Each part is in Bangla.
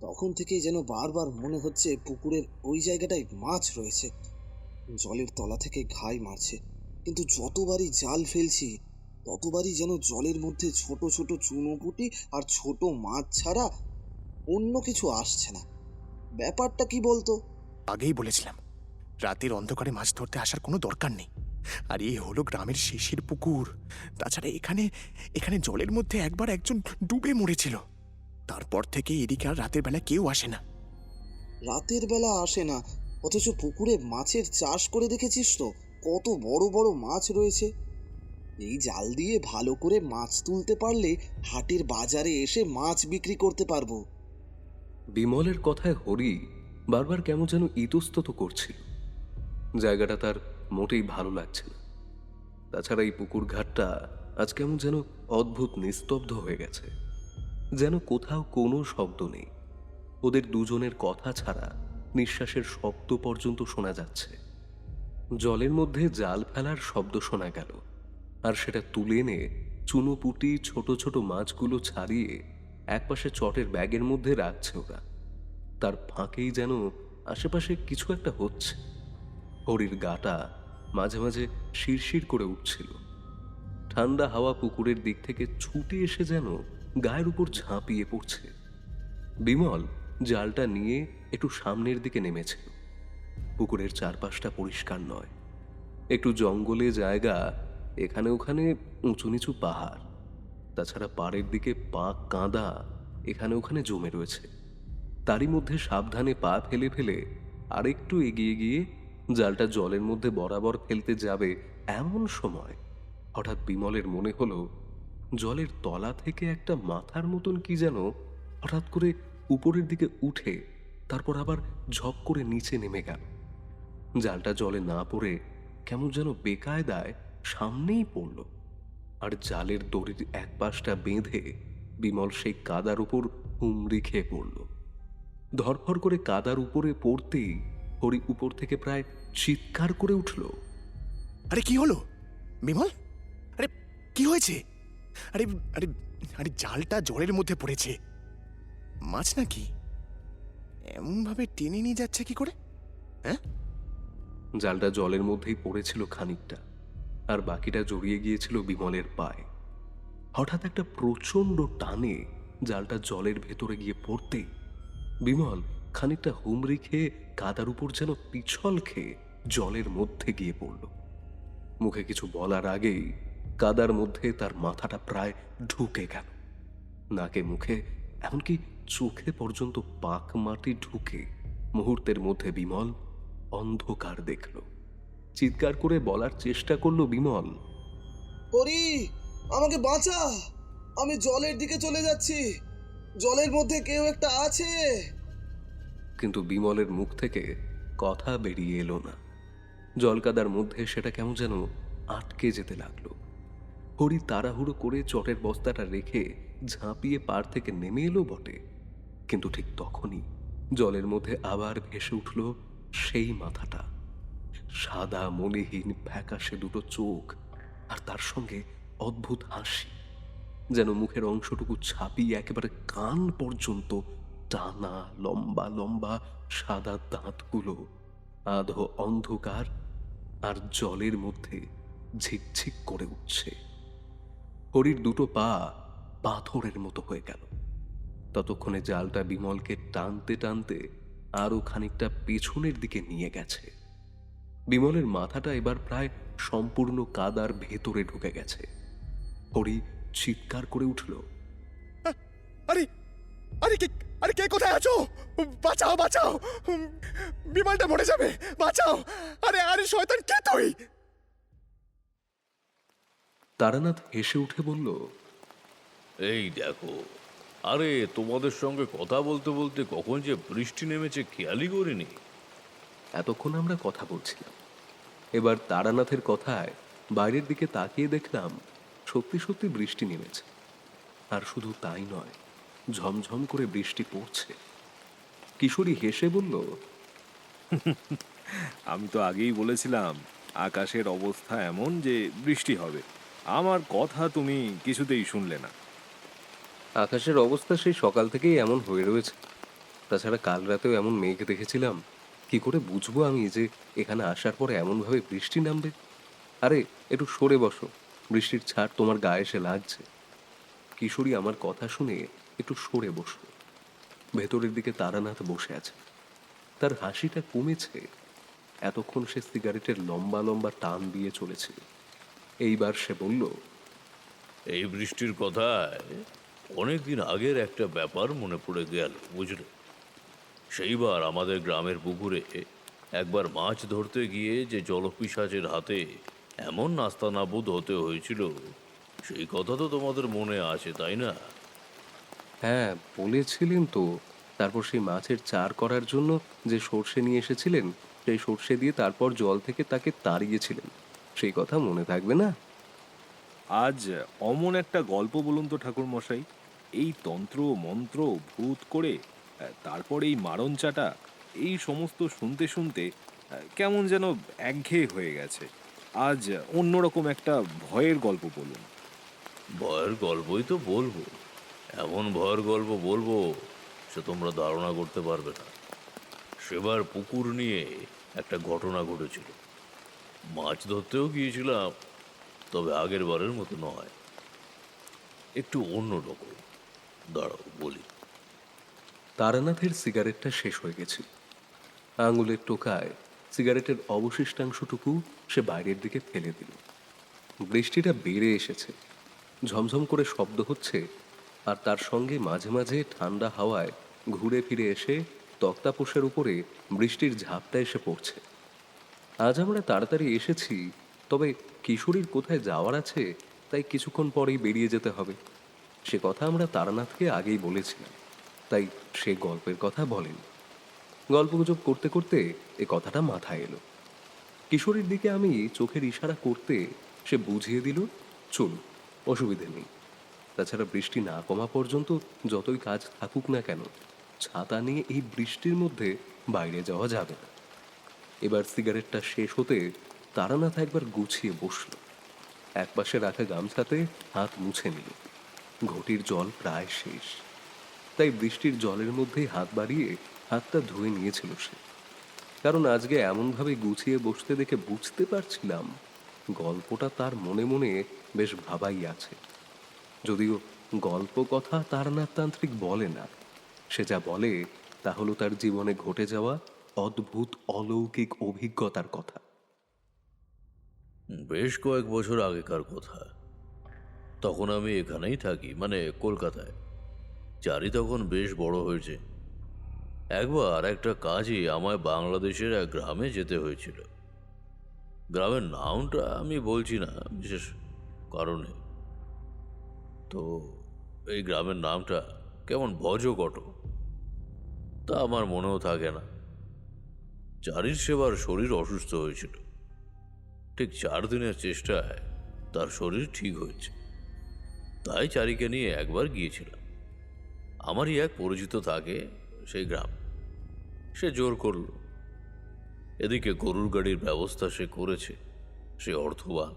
তখন থেকেই যেন বারবার মনে হচ্ছে পুকুরের ওই জায়গাটায় মাছ রয়েছে। জলের তলা থেকে ঘাই মারছে, কিন্তু যতবারই জাল ফেলছি ততবারই যেন জলের মধ্যে ছোট ছোট চুনোপুঁটি আর ছোট মাছ ছাড়া অন্য কিছু আসছে না। ব্যাপারটা কি বলতো? আগেই বলেছিলাম, রাতের অন্ধকারে মাছ ধরতে আসার কোনো দরকার নেই। আর এই হলো গ্রামের শেষের পুকুর। তাছাড়া এখানে এখানে জলের মধ্যে একবার একজন ডুবে মরেছিল। তারপর থেকে এদিকে আর রাতের বেলা কেউ আসে না। রাতের বেলা আসে না, অথচ পুকুরে মাছের চাষ করে দেখেছিস তো? কত বড় বড় মাছ রয়েছে। এই জাল দিয়ে ভালো করে মাছ তুলতে পারলে হাটের বাজারে এসে মাছ বিক্রি করতে পারবো। বিমলের কথায় হরি বারবার কেমন যেন ইতস্তত করছিল। জায়গাটা তার মোটেই ভালো লাগছে না। তাছাড়া এই পুকুর ঘাটটা আজ কেমন যেন অদ্ভুত নিস্তব্ধ হয়ে গেছে, যেন কোথাও কোনো শব্দ নেই। ওদের দুজনের কথা ছাড়া নিঃশ্বাসের শব্দ পর্যন্ত শোনা যাচ্ছে। জলের মধ্যে জাল ফেলার শব্দ শোনা গেল, আর সেটা তুলে এনে চুনোপুটি ছোট ছোট মাছগুলো ছাড়িয়ে একপাশে চটের ব্যাগের মধ্যে রাখছে ওরা। তার ফাঁকেই যেন আশেপাশে কিছু একটা হচ্ছে। হরির গাটা মাঝে মাঝে শিরশির করে উঠছিল। ঠান্ডা হাওয়া পুকুরের দিক থেকে ছুটে এসে যেন গায়ের উপর ঝাঁপিয়ে পড়ছে। বিমল জালটা নিয়ে একটু সামনের দিকে নেমেছিল। পুকুরের চারপাশটা পরিষ্কার নয়, একটু জঙ্গলে জায়গা, এখানে ওখানে উঁচু নিচু পাহাড়। তাছাড়া পাড়ের দিকে পাক কাঁদা এখানে ওখানে জমে রয়েছে। তারই মধ্যে সাবধানে পা ফেলে ফেলে আরেকটু এগিয়ে গিয়ে জালটা জলের মধ্যে বরাবর ফেলতে যাবে, এমন সময় হঠাৎ বিমলের মনে হলো জলের তলা থেকে একটা মাথার মতন কি যেন হঠাৎ করে উপরের দিকে উঠে তারপর আবার ঝপ করে নিচে নেমে গেল। জালটা জলে না পড়ে কেমন যেন বেকায়দায় সামনেই পড়ল, আর জালের দড়ির এক পাশটা বেঁধে বিমল সেই কাদার উপর হুমড়ি খেয়ে পড়ল। ধরফর করে কাদার উপরে পড়তেই হরি উপর থেকে প্রায় চিৎকার করে উঠল। আরে কি হলো বিমল? আরে কি হয়েছে? আরে আরে আরে জালটা জলের মধ্যে পড়েছে। মাছ নাকি? এমনভাবে টেনে নিয়ে যাচ্ছে কি করে? হ্যাঁ, জালটা জলের মধ্যেই পড়েছিল খানিকটা, আর বাকিটা জড়িয়ে গিয়েছিল বিমলের পায়ে। হঠাৎ একটা প্রচন্ড টানে জালটা জলের ভেতরে গিয়ে পড়তেই বিমল খানিকটা হুমড়ি খেয়ে কাদার উপর যেন পিছল খেয়ে জলের মধ্যে গিয়ে পড়ল। মুখে কিছু বলার আগেই কাদার মধ্যে তার মাথাটা প্রায় ঢুকে গেল। নাকে মুখে এমনকি চোখে পর্যন্ত পাক মাটি ঢুকে মুহূর্তের মধ্যে বিমল অন্ধকার দেখল। চিৎকার করে বলার চেষ্টা করলো বিমল, হরি, আমাকে বাঁচা! আমি জলের দিকে চলে যাচ্ছি। জলের মধ্যে কেউ একটা আছে। কিন্তু বিমলের মুখ থেকে কথা বেরিয়ে এলো না। জলকাদার মধ্যে সেটা কেমন যেন আটকে যেতে লাগলো। হরি তাড়াহুড়ো করে চটের বস্তাটা রেখে ঝাঁপিয়ে পাড় থেকে নেমে এলো বটে, কিন্তু ঠিক তখনই জলের মধ্যে আবার ভেসে উঠল সেই মাথাটা। সাদা মনেহীন ফ্যাকাশে দুটো চোখ, আর তার সঙ্গে অদ্ভুত হাসি, যেন মুখের অংশটুকু ছাপিয়ে একেবারে কান পর্যন্ত টানা লম্বা লম্বা সাদা দাঁতগুলো আধো অন্ধকার আর জলের মধ্যে ঝিকঝিক করে উঠছে। হরির দুটো পা পাথরের মতো হয়ে গেল। ততক্ষণে জালটা বিমলকে টানতে টানতে আরো খানিকটা পেছনের দিকে নিয়ে গেছে। বিমলের মাথাটা এবার প্রায় সম্পূর্ণ কাদার ভেতরে ঢুকে গেছে। হরি চিৎকার করে উঠল, আরে আরে কে, আরে কে কোথায় আছো? বাঁচাও বাঁচাও, বিমানটা মরে যাবে, বাঁচাও! আরে আরে শয়তান, কে তুই? তারানাথ হেসে উঠে বলল, এই দেখো, আরে তোমাদের সঙ্গে কথা বলতে বলতে কখন যে বৃষ্টি নেমেছে খেয়ালই করিনি। এতক্ষণ আমরা কথা বলছিলাম, এবার তারানাথের কথায় বাইরের দিকে তাকিয়ে দেখলাম সত্যি সত্যি বৃষ্টি নেমেছে। আর শুধু তাই নয়, ঝমঝম করে বৃষ্টি পড়ছে। কিশোরী হেসে বলল, আমি তো আগেই বলেছিলাম আকাশের অবস্থা এমন যে বৃষ্টি হবে। আমার কথা তুমি কিছুতেই শুনলে না। আকাশের অবস্থা সেই সকাল থেকেই এমন হয়ে রয়েছে। তাছাড়া কাল রাতেও এমন মেঘ দেখেছিলাম, কি করে বুঝবো আমি যে এখানে আসার পরে এমনভাবে বৃষ্টি নামবে? আরে একটু সরে বসো, বৃষ্টির ছাড় তোমার গায়ে এসে লাগছে। কিশোরী আমার কথা শুনে একটু সরে বসল। ভেতরের দিকে তারানাথ বসে আছে। তার হাসিটা কমেছে। এতক্ষণ সে সিগারেটের লম্বা লম্বা টান দিয়ে চলেছিল। এইবার সে বলল, এই বৃষ্টির কথায় অনেকদিন আগের একটা ব্যাপার মনে পড়ে গেল, বুঝলে? সেইবার আমাদের গ্রামের পুকুরে একবার মাছ ধরতে গিয়ে যে জলপিশাচের হাতে এমন নাস্তানাবুদ হতে হয়েছিল, সেই কথা তো তোমাদের মনে আছে, তাই না? হ্যাঁ বলেছিলেন তো। তারপর সেই মাছের চার করার জন্য যে সর্ষে নিয়ে এসেছিলেন, সেই সর্ষে দিয়ে তারপর জল থেকে তাকে তাড়িয়েছিলেন, সেই কথা মনে থাকবে না? আজ অমন একটা গল্প বলুন তো ঠাকুর মশাই, এই তন্ত্র মন্ত্র ভূত করে তারপর এই মারণ চাটা, এই সমস্ত শুনতে শুনতে কেমন যেন একঘেয়ে হয়ে গেছে। আজ অন্যরকম একটা ভয়ের গল্প বলুন। ভয়ের গল্পই তো বলবো। এমন ভয়ের গল্প বলবো সে তোমরা ধারণা করতে পারবে না। সেবার পুকুর নিয়ে একটা ঘটনা ঘটেছিল। মাছ ধরতেও গিয়েছিলাম, তবে আগের বারের মতো নয়, একটু অন্য রকম। দাঁড়াও বলি। তারানাথের সিগারেটটা শেষ হয়ে গেছিল। আঙুলের টোকায় সিগারেটের অবশিষ্টাংশটুকু সে বাইরের দিকে ফেলে দিল। বৃষ্টিটা বেড়ে এসেছে, ঝমঝম করে শব্দ হচ্ছে, আর তার সঙ্গে মাঝে মাঝে ঠান্ডা হাওয়ায় ঘুরে ফিরে এসে তক্তাপোষের উপরে বৃষ্টির ঝাপটা এসে পড়ছে। আজ আমরা তাড়াতাড়ি এসেছি, তবে কিশোরীর কোথায় যাওয়ার আছে, তাই কিছুক্ষণ পরেই বেরিয়ে যেতে হবে। সে কথা আমরা তারানাথকে আগেই বলেছিলাম, তাই সে গল্পের কথা বলেন। গল্পগুজব করতে করতে এ কথাটা মাথায় এলো। কিশোরীর দিকে আমি চোখের ইশারা করতে সে বুঝিয়ে দিল, চলুন, অসুবিধে নেই। তাছাড়া বৃষ্টি না কমা পর্যন্ত যতই কাজ থাকুক না কেন, ছাতা নিয়ে এই বৃষ্টির মধ্যে বাইরে যাওয়া যাবে না। এবার সিগারেটটা শেষ হতে তারানাথ একবার গুছিয়ে বসল। একপাশে রাখা গামছাতে হাত মুছে নিল। ঘটির জল প্রায় শেষ, তাই বৃষ্টির জলের মধ্যেই হাত বাড়িয়ে হাতটা ধুয়ে নিয়েছিল সে। কারণ আজকে এমনভাবে গুছিয়ে বসতে দেখে বুঝতে পারছিলাম গল্পটা তার মনে মনে বেশ ভাবাই আছে। যদিও গল্প কথা তারানাথ তান্ত্রিক বলে না, সে যা বলে তা হলো তার জীবনে ঘটে যাওয়া অদ্ভুত অলৌকিক অভিজ্ঞতার কথা। বেশ কয়েক বছর আগেকার কথা। তখন আমি এখানেই থাকি, মানে কলকাতায়। চারি তখন বেশ বড় হয়েছে। একবার একটা কাজে আমায় বাংলাদেশের এক গ্রামে যেতে হয়েছিল। গ্রামের নামটা আমি বলছি না বিশেষ কারণে। তো এই গ্রামের নামটা কেমন ভজঘট, তা আমার মনেও থাকে না। চারির সেবার শরীর অসুস্থ হয়েছিল। ঠিক 4 দিনের চেষ্টায় তার শরীর ঠিক হয়েছে। তাই চারিকে নিয়ে একবার গিয়েছিলাম। আমারই এক পরিচিত থাকে সেই গ্রাম। সে জোর করল। এদিকে গরুর গাড়ির ব্যবস্থা সে করেছে। সে অর্থবান,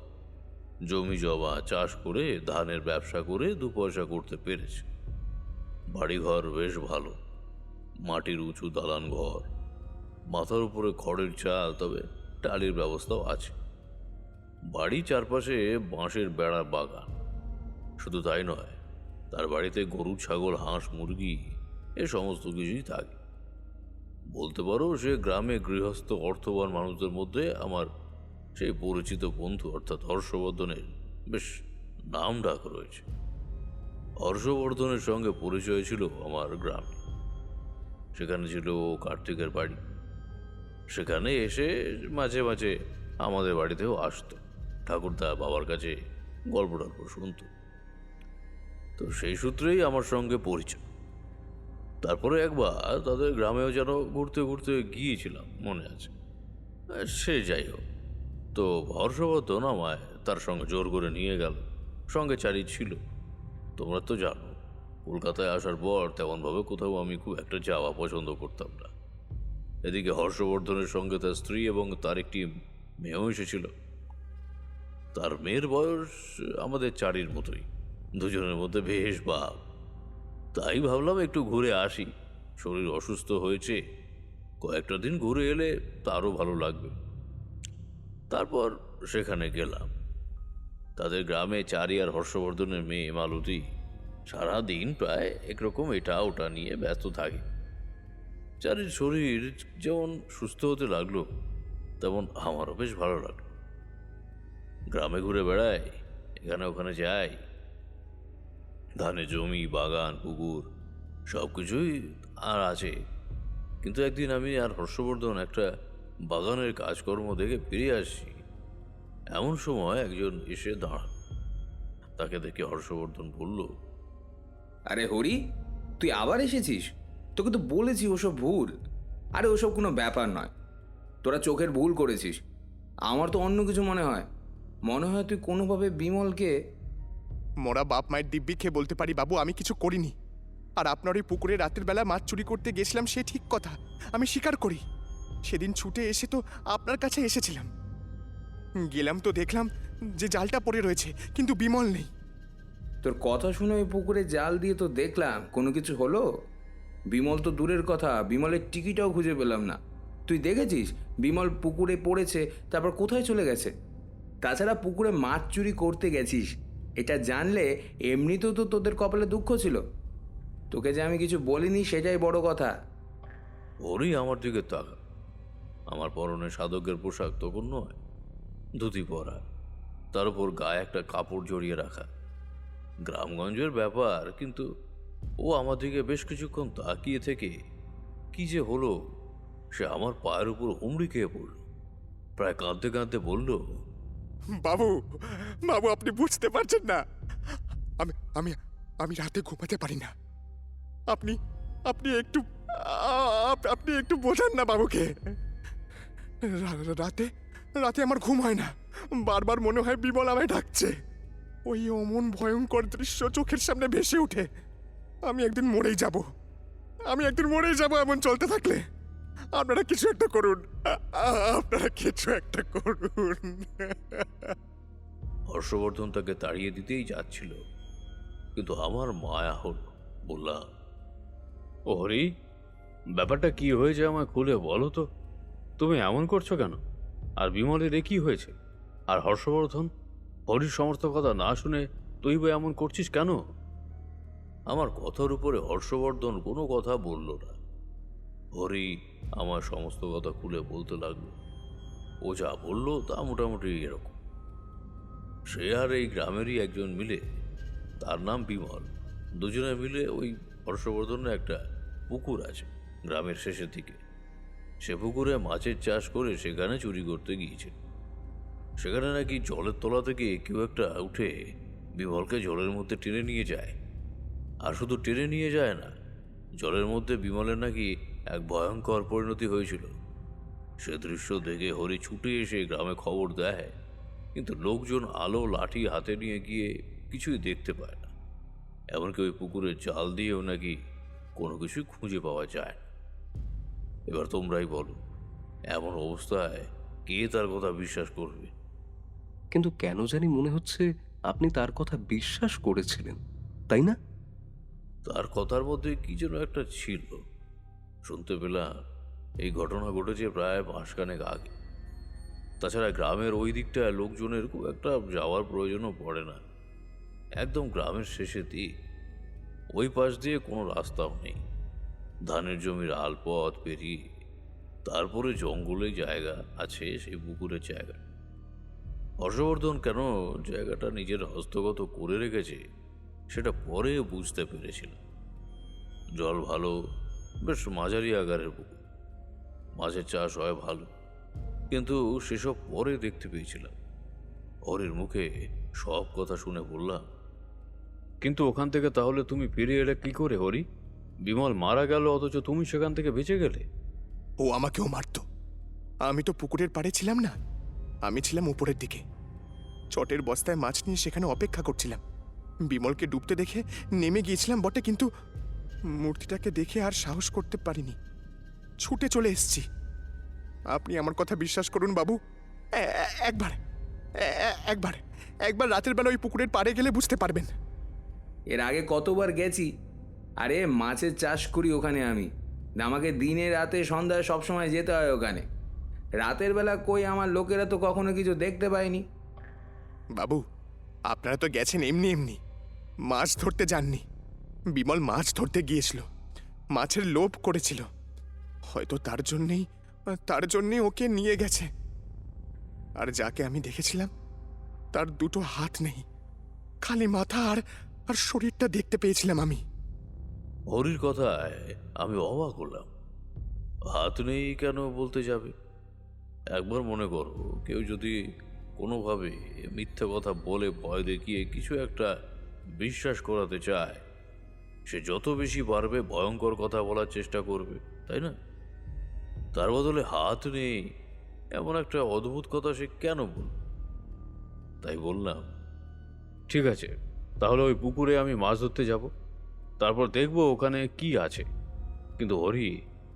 জমি জমা চাষ করে ধানের ব্যবসা করে 2 পয়সা করতে পেরেছে। বাড়িঘর বেশ ভালো, মাটির উঁচু দালান ঘর, মাথার উপরে খড়ের চাল, তবে টালির ব্যবস্থাও আছে। বাড়ি চারপাশে বাঁশের বেড়া বাগান। শুধু তাই নয়, তার বাড়িতে গরু ছাগল হাঁস মুরগি এ সমস্ত কিছুই থাকে। বলতে পারো সে গ্রামে গৃহস্থ অর্থবান মানুষদের মধ্যে আমার সেই পরিচিত বন্ধু অর্থাৎ হর্ষবর্ধনের বেশ নাম ডাক রয়েছে। হর্ষবর্ধনের সঙ্গে পরিচয় ছিল আমার গ্রামে। সেখানে ছিল কার্তিকের বাড়ি। সেখানে এসে মাঝে মাঝে আমাদের বাড়িতেও আসতো। ঠাকুরদা বাবার কাছে গল্প টল্প শুনত। তো সেই সূত্রেই আমার সঙ্গে পরিচয়। তারপরে একবার তাদের গ্রামেও যেন ঘুরতে ঘুরতে গিয়েছিলাম, মনে আছে। সে যাই হোক, তো হর্ষবর্ধন আমায় তার সঙ্গে জোর করে নিয়ে গেল। সঙ্গে চারি ছিল। তোমরা তো জানো, কলকাতায় আসার পর তেমনভাবে কোথাও আমি খুব একটা যাওয়া পছন্দ করতাম না। এদিকে হর্ষবর্ধনের সঙ্গে তার স্ত্রী এবং তার একটি মেয়েও এসেছিল। তার মেয়ের বয়স আমাদের চারির মতোই, দুজনের মধ্যে বেশ ভাব। তাই ভাবলাম একটু ঘুরে আসি। শরীর অসুস্থ হয়েছে, কয়েকটা দিন ঘুরে এলে তারও ভালো লাগবে। তারপর সেখানে গেলাম। তাদের গ্রামে চারি আর হর্ষবর্ধনের মেয়ে মালতী সারাদিন প্রায় একরকম এটা ওটা নিয়ে ব্যস্ত থাকে। চারির শরীর যেমন সুস্থ হতে লাগলো, তেমন আমারও বেশ ভালো লাগলো। গ্রামে ঘুরে বেড়াই, এখানে ওখানে যাই। ধানের জমি, বাগান, পুকুর সব কিছুই আর আছে। কিন্তু একদিন আমি আর হর্ষবর্ধন একটা বাগানের কাজকর্ম দেখে ফিরে আসছি। এমন সময় একজন এসে দাঁড়াল। তাকে দেখে হর্ষবর্ধন বলল, আরে হরি, তুই আবার এসেছিস? তোকে তো বলেছি ওসব ভুল। আরে ওসব কোনো ব্যাপার নয়, তোরা চোখের ভুল করেছিস। আমার তো অন্য কিছু মনে হয়। মনে হয় তুই কোনোভাবে বিমলকে... মরা বাপ মায়ের দিব্যি খেয়ে বলতে পারি বাবু, আমি কিছু করিনি। আর আপনার ওই পুকুরে রাতের বেলা মাছ চুরি করতে গেছিলাম, সে ঠিক কথা, আমি স্বীকার করি। সেদিন ছুটে এসে তো আপনার কাছে এসেছিলাম। গেলাম তো দেখলাম যে জালটা পড়ে রয়েছে, কিন্তু বিমল নেই। তোর কথা শুনে ওই পুকুরে জাল দিয়ে তো দেখলাম, কোনো কিছু হলো? বিমল তো দূরের কথা, বিমলের টিকিটাও খুঁজে পেলাম না। তুই দেখেছিস বিমল পুকুরে পড়েছে, তারপর কোথায় চলে গেছে? তাছাড়া পুকুরে মাছ চুরি করতে গেছিস, এটা জানলে এমনিতেও তো তোদের কপালে দুঃখ ছিল। তোকে যে আমি কিছু বলিনি সেটাই বড় কথা। ওরই আমার দিকে তাকা। আমার পরনে সাধকের পোশাক তখন নয়, ধুতি পরা, তার উপর গায়ে একটা কাপড় জড়িয়ে রাখা। গ্রামগঞ্জের ব্যাপার, কিন্তু ও আমার দিকে বেশ কিছুক্ষণ তাকিয়ে থেকে কি যে হলো, সে আমার পায়ের উপর হুমড়ি খেয়ে পড়ল। প্রায় কাঁদতে কাঁদতে বলল, বাবু, বাবু আপনি বুঝতে পারছেন না, আমি আমি আমি রাতে ঘুমাতে পারি না। আপনি আপনি একটু আপনি একটু বোঝান না বাবুকে। রাতে রাতে আমার ঘুম হয় না, বারবার মনে হয় বিমল আমায় ডাকছে। ওই অমন ভয়ঙ্কর দৃশ্য চোখের সামনে ভেসে ওঠে। আমি একদিন মরেই যাব, আমি একদিন মরেই যাব এমন চলতে থাকলে। আপনারা কিছু একটা করুন, আপনারা কিছু একটা করুন। হর্ষবর্ধন তাকে তাড়িয়ে দিতেই যাচ্ছিল, কিন্তু আমার মায়া হল। বললাম, ও হরি, ব্যাপারটা কি হয়েছে আমায় খুলে বলো তো। তুমি এমন করছো কেন? আর বিমলের এ কি হয়েছে? আর হর্ষবর্ধন, হরির সমস্ত কথা না শুনে তুই বা এমন করছিস কেন? আমার কথার উপরে হর্ষবর্ধন কোনো কথা বলল না। হরি আমার সমস্ত কথা খুলে বলতে লাগলো। ও যা বলল তা মোটামুটি এরকম। সে আর এই গ্রামেরই একজন মিলে, তার নাম বিমল, দুজনে মিলে ওই হর্ষবর্ধনের একটা পুকুর আছে গ্রামের শেষের দিকে। সে পুকুরে মাছের চাষ করে সেখানে চুরি করতে গিয়েছে। সেখানে নাকি জলের তলা থেকে কেউ একটা উঠে বিমলকে জলের মধ্যে টেনে নিয়ে যায়। আর শুধু টেনে নিয়ে যায় না, জলের মধ্যে বিমলের নাকি এক ভয়ঙ্কর পরিণতি হয়েছিল। সে দৃশ্য দেখে হরি ছুটে এসে গ্রামে খবর দেয়, কিন্তু লোকজন আলো লাঠি হাতে নিয়ে গিয়ে কিছুই দেখতে পায় না। এমনকি ওই পুকুরের জাল দিয়েও নাকি কোনো কিছু খুঁজে পাওয়া যায় না। এবার তোমরাই বলো, এমন অবস্থায় কে তার কথা বিশ্বাস করবে? কিন্তু কেন জানি মনে হচ্ছে আপনি তার কথা বিশ্বাস করেছিলেন, তাই না? তার কথার মধ্যে কি যেন একটা ছিল। শুনতে পেলাম এই ঘটনা ঘটেছে প্রায় মাসখানেক আগে। তাছাড়া গ্রামের ওই দিকটায় লোকজনের খুব একটা যাওয়ার প্রয়োজনও পড়ে না। একদম গ্রামের শেষে দিক, ওই পাশ দিয়ে কোনো রাস্তাও নেই। ধানের জমির আলপথ পেরিয়ে তারপরে জঙ্গলে জায়গা আছে সেই পুকুরের জায়গা। হর্ষবর্ধন কেন জায়গাটা নিজের হস্তগত করে রেখেছে সেটা পরে বুঝতে পেরেছিল। জল ভালো, বেশ মাঝারি আকারের পুকুর, মাছের চাষ হয় ভালো, কিন্তু সেসব পরে দেখতে পেয়েছিলাম। হরির মুখে সব কথা শুনে বললাম, কিন্তু ওখান থেকে তাহলে তুমি ফিরে এলে কি করে হরি? বিমল মারা গেল অথচ তুমি সেখান থেকে বেঁচে গেলে। ও আমাকেও মারতো, আমি তো পুকুরের পাড়ে ছিলাম না, আমি ছিলাম উপরের দিকে। চটের বস্তায় মাছ নিয়ে সেখানে অপেক্ষা করছিলাম। বিমলকে ডুবতে দেখে নেমে গিয়েছিলাম বটে, কিন্তু মূর্তিটাকে দেখে আর সাহস করতে পারিনি, ছুটে চলে এসেছি। আপনি আমার কথা বিশ্বাস করুন বাবু, একবার একবার একবার রাতের বেলা ওই পুকুরের পাড়ে গেলে বুঝতে পারবেন। এর আগে কতবার গেছি, আরে মাছের চাষ করি ওখানে আমি। আমাকে দিনে রাতে সন্ধ্যায় সবসময় যেতে হয় ওখানে। রাতের বেলা কই আমার লোকেরা তো কখনো কিছু দেখতে পায়নি। বাবু, আপনারা তো গেছেন এমনি এমনি, মাছ ধরতে যাননি। বিমল মাছ ধরতে গিয়েছিল, মাছের লোভ করেছিল, হয়তো তার জন্যেই ওকে নিয়ে গেছে। আর যাকে আমি দেখেছিলাম তার দুটো হাত নেই, খালি মাথা আর শরীরটা দেখতে পেয়েছিলাম আমি। হরির কথায় আমি অবাক হলাম। হাত নেই কেন বলতে যাবে? একবার মনে করো, কেউ যদি কোনোভাবে মিথ্যে কথা বলে ভয় দেখিয়ে কিছু একটা বিশ্বাস করাতে চায়, সে যত বেশি পারবে ভয়ঙ্কর কথা বলার চেষ্টা করবে, তাই না? তার বদলে হাত নেই এমন একটা অদ্ভুত কথা সে কেন বলবে? তাই বললাম, ঠিক আছে, তাহলে ওই পুকুরে আমি মাছ ধরতে যাব, তারপর দেখবো ওখানে কি আছে। কিন্তু হরি,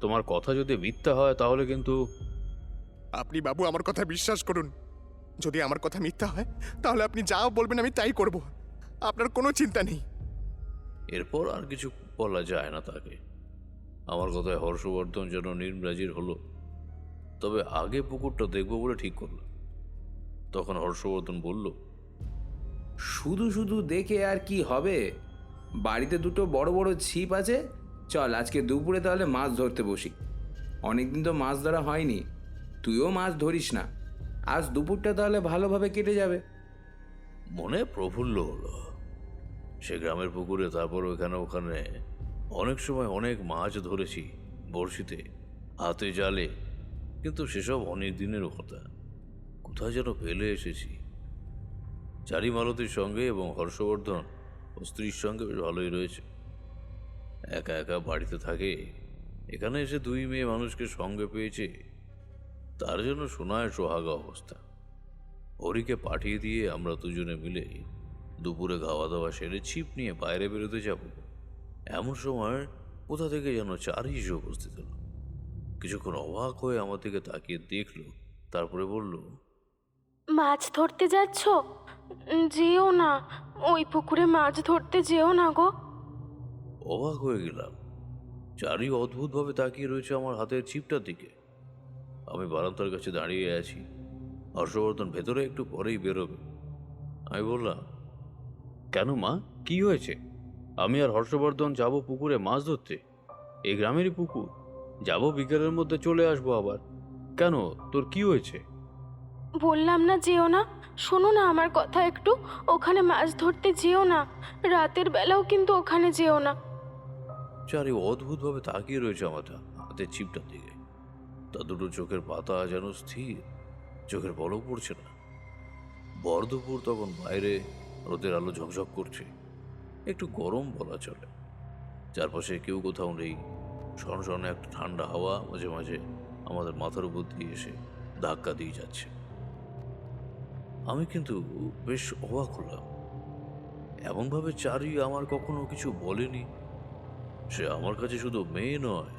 তোমার কথা যদি মিথ্যা হয় তাহলে কিন্তু... আপনি বাবু আমার কথা বিশ্বাস করুন, যদি আমার কথা মিথ্যা হয় তাহলে আপনি যা বলবেন আমি তাই করব, আপনার কোনো চিন্তা নেই। এরপর আর কিছু বলা যায় না তাকে। আমার কথায় হর্ষবর্ধন যেন নির্মরাজির হলো, তবে আগে পুকুরটা দেখবো বলে ঠিক করলো। তখন হর্ষবর্ধন বলল, শুধু শুধু দেখে আর কি হবে? বাড়িতে দুটো বড় বড় ছিপ আছে, চল আজকে দুপুরে তাহলে মাছ ধরতে বসি। অনেকদিন তো মাছ ধরা হয়নি, তুইও মাছ ধরিস না, আজ দুপুরটা তাহলে ভালোভাবে কেটে যাবে। মনে প্রফুল্ল হলো। সে গ্রামের পুকুরে, তারপর ওখানে ওখানে অনেক সময় অনেক মাছ ধরেছি, বড়শিতে, হাতে, জালে। কিন্তু সেসব অনেক দিনেরও কথা, কোথায় যেন ফেলে এসেছি। চারি মালতীর সঙ্গে এবং হর্ষবর্ধন ও স্ত্রীর সঙ্গে বেশ ভালোই রয়েছে। একা একা বাড়িতে থাকে, এখানে এসে দুই মেয়ে মানুষকে সঙ্গে পেয়েছে, তার জন্য সোনায় সোহাগা অবস্থা। হরিকে পাঠিয়ে দিয়ে আমরা দুজনে মিলে দুপুরে খাওয়া দাওয়া সেরে ছিপ নিয়ে বাইরে বেরোতে যাব। এমন সময় কোথা থেকে যেন চারি এসে উপস্থিত হলো। কিছুক্ষণ অবাক হয়ে আমার দিকে তাকিয়ে দেখলো, তারপরে বলল, মাছ ধরতে যাচ্ছ? যেও না, ওই পুকুরে মাছ ধরতে যেও না গো। অবাক হয়ে গেলাম। চারি অদ্ভুতভাবে তাকিয়ে রয়েছে আমার হাতের ছিপটার দিকে। আমি বারান্দার কাছে দাঁড়িয়ে আছি, হর্ষবর্ধন ভেতরে একটু পরেই বেরোবে। আমি বললাম, কেন মা, কি হয়েছে? আমি আর হর্ষবর্ধন যাব পুকুরে মাছ ধরতে, এই গ্রামেরই পুকুর, যাব, বিকেলের মধ্যে চলে আসবো আবার। কেন, তোর কি হয়েছে? বললাম না যেও না, শোনো না আমার কথা একটু, ওখানে মাছ ধরতে যেও না, রাতের বেলাও কিন্তু ওখানে যেও না। চারি অদ্ভুতভাবে তাকিয়ে রয়েছে আমার হাতের ছিপটার দিকে। তার দুটো চোখের পাতা যেন স্থির, চোখের পলক পড়ছে না। বরদুপুর তখন, বাইরে রোদের আলো ঝকঝক করছে, একটু গরম বলা চলে। চারপাশে কেউ কোথাও নেই, সনসনে একটা ঠান্ডা হাওয়া মাঝে মাঝে আমাদের মাথার উপর দিয়ে এসে ধাক্কা দিয়ে যাচ্ছে। আমি কিন্তু বেশ অবাক হলাম, এমনভাবে চারি আমার কখনো কিছু বলেনি। সে আমার কাছে শুধু মেয়ে নয়,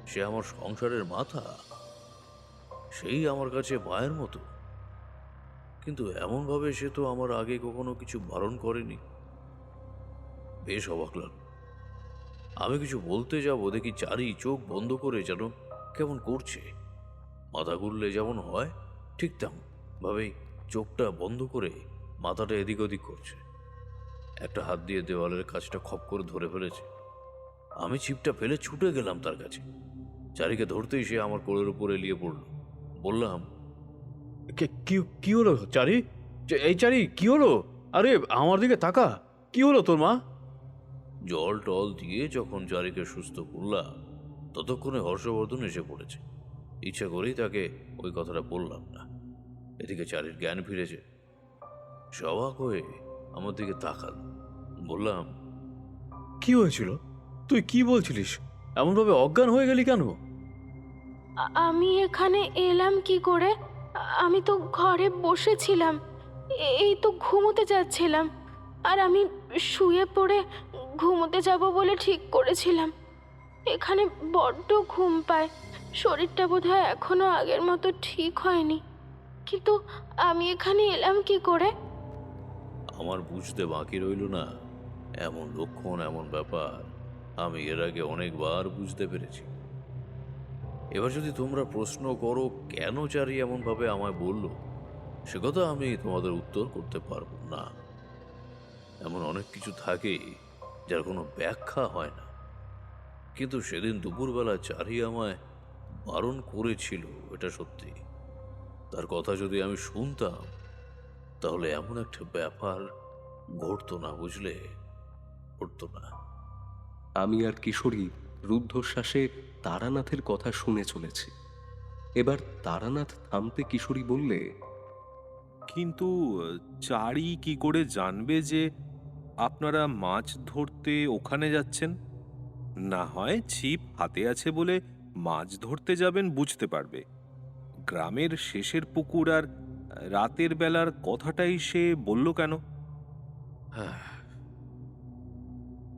সে আমার সংসারের মাথা, সেই আমার কাছে মায়ের মতো। কিন্তু এমনভাবে সে তো আমার আগে কখনো কিছু বারণ করেনি। বেশ অবাক লাগলো। আমি কিছু বলতে যাব, দেখি চারি চোখ বন্ধ করে যেন কেমন করছে। মাথা ঘুরলে যেমন হয় ঠিক তেমন ভাবেই চোখটা বন্ধ করে মাথাটা এদিক ওদিক করছে। একটা হাত দিয়ে দেওয়ালের কাছটা খপ করে ধরে ফেলেছে। আমি ছিপটা ফেলে ছুটে গেলাম তার কাছে। চারিকে ধরতেই সে আমার কোলের উপর এলিয়ে পড়ল। বললাম, কি হলো চারি? এই চারি, কি হলো? আরে আমার দিকে তাকা, কি হলো তোর? মা জল টল দিয়ে যখন চারিকে সুস্থ করলাম, ততক্ষণে হর্ষবর্ধন এসে পড়েছে। ইচ্ছা করেই তাকে ওই কথাটা বললাম না। এদিকে চারির জ্ঞান ফিরেছে। সে অবাক হয়ে আমার দিকে তাকাল। বললাম, কি হয়েছিল? তুই কি বলছিলিস? এমনভাবে অজ্ঞান হয়ে গেলি কেন? আমি এখানে এলাম কি করে? আমি তো ঘরে বসেছিলাম, এই তো ঘুমোতে যাচ্ছিলাম, আর আমি শুয়ে পড়ে ঘুমোতে যাব বলে ঠিক করেছিলাম। এখানে বড্ড ঘুম পায়, শরীরটা বোধহয় এখনো আগের মতো ঠিক হয়নি, কিন্তু আমি এখানে এলাম কি করে? আমার বুঝতে বাকি রইল না। এমন লক্ষণ, এমন ব্যাপার আমি এর আগে অনেকবার বুঝতে পেরেছি, এবার যদি তোমরা প্রশ্ন করো কেন চারি এমনভাবে আমায় বলল, সে কথা আমি তোমাদের উত্তর করতে পারবো না। এমন অনেক কিছু থাকে যার কোনো ব্যাখ্যা হয় না। কিন্তু সেদিন দুপুরবেলা চারি আমায় বারণ করেছিল, এটা সত্যি। তার কথা যদি আমি শুনতাম তাহলে এমন একটা ব্যাপার ঘটতো না, বুঝলে? ঘটতো না। আমি আর কিশোরী রুদ্ধশ্বাসে তারানাথের কথা শুনে চলেছি। এবার তারানাথ থামতে কিশোরী বললে, কিন্তু চারি কি করে জানবে যে আপনারা মাছ ধরতে ওখানে যাচ্ছেন? না হয় ছিপ হাতে আছে বলে মাছ ধরতে যাবেন বুঝতে পারবে। গ্রামের শেষের পুকুর আর রাতের বেলার কথাটাই সে বলল কেন? হ্যাঁ,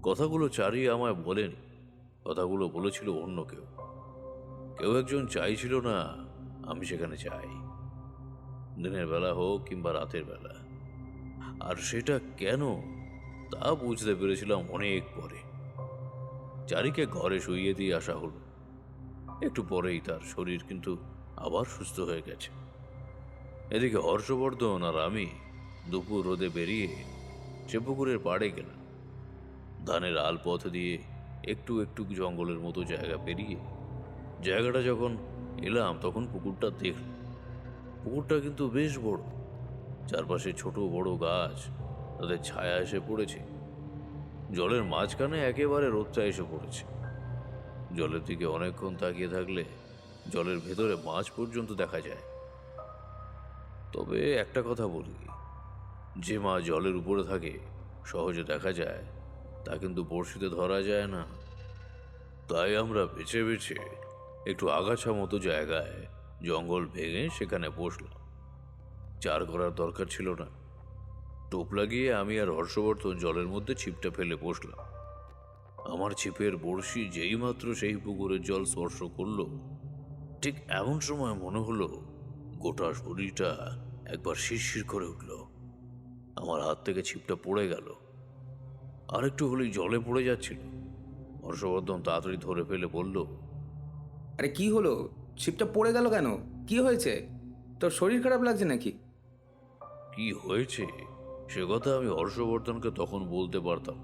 কথাগুলো চারি আমায় বলেনি, কথাগুলো বলেছিল অন্য কেউ। কেউ একজন চাইছিল না আমি সেখানে যাই, দিনের বেলা হোক কিংবা রাতের বেলা। আর সেটা কেন তা বুঝতে পেরেছিলাম অনেক পরে। চারিকে ঘরে শুইয়ে দিয়ে আসা হলো। একটু পরেই তার শরীর কিন্তু আবার সুস্থ হয়ে গেছে। এদিকে হর্ষবর্ধন আর আমি দুপুর রোদে বেরিয়ে সে পুকুরের পাড়ে গেলাম। ধানের আল পথ দিয়ে একটু একটু জঙ্গলের মতো জায়গা পেরিয়ে জায়গাটা যখন এলাম তখন পুকুরটা দেখলাম। পুকুরটা কিন্তু বেশ বড়, চারপাশে ছোট বড় গাছ, তাদের ছায়া এসে পড়েছে। জলের মাঝখানে একেবারে রোদটা এসে পড়েছে। জলের দিকে অনেকক্ষণ তাকিয়ে থাকলে জলের ভেতরে মাছ পর্যন্ত দেখা যায়। তবে একটা কথা বলি, যে মাছ জলের উপরে থাকে সহজে দেখা যায়, তা কিন্তু বড়শিতে ধরা যায় না। তাই আমরা বেছে বেছে একটু আগাছা মতো জায়গায় জঙ্গল ভেঙে সেখানে বসলাম। চার করার দরকার ছিল না। টোপ লাগিয়ে আমি আর হর্ষবর্ধন জলের মধ্যে ছিপটা ফেলে বসলাম। আমার ছিপের বড়শি যেই মাত্র সেই পুকুরের জল স্পর্শ করলো, ঠিক এমন সময় মনে হলো গোটা শরীরটা একবার শিরশির করে উঠল। আমার হাত থেকে ছিপটা পড়ে গেল। আরেকটু হলেই জলে পড়ে যাচ্ছিল। হর্ষবর্ধন তাড়াতাড়ি ধরে ফেলে বলল, আরে কি হলো? ছিপটা পড়ে গেল কেন? কি হয়েছে? তোর শরীর খারাপ লাগছে নাকি? কি হয়েছে সে কথা আমি হর্ষবর্ধনকে তখন বলতে পারতাম,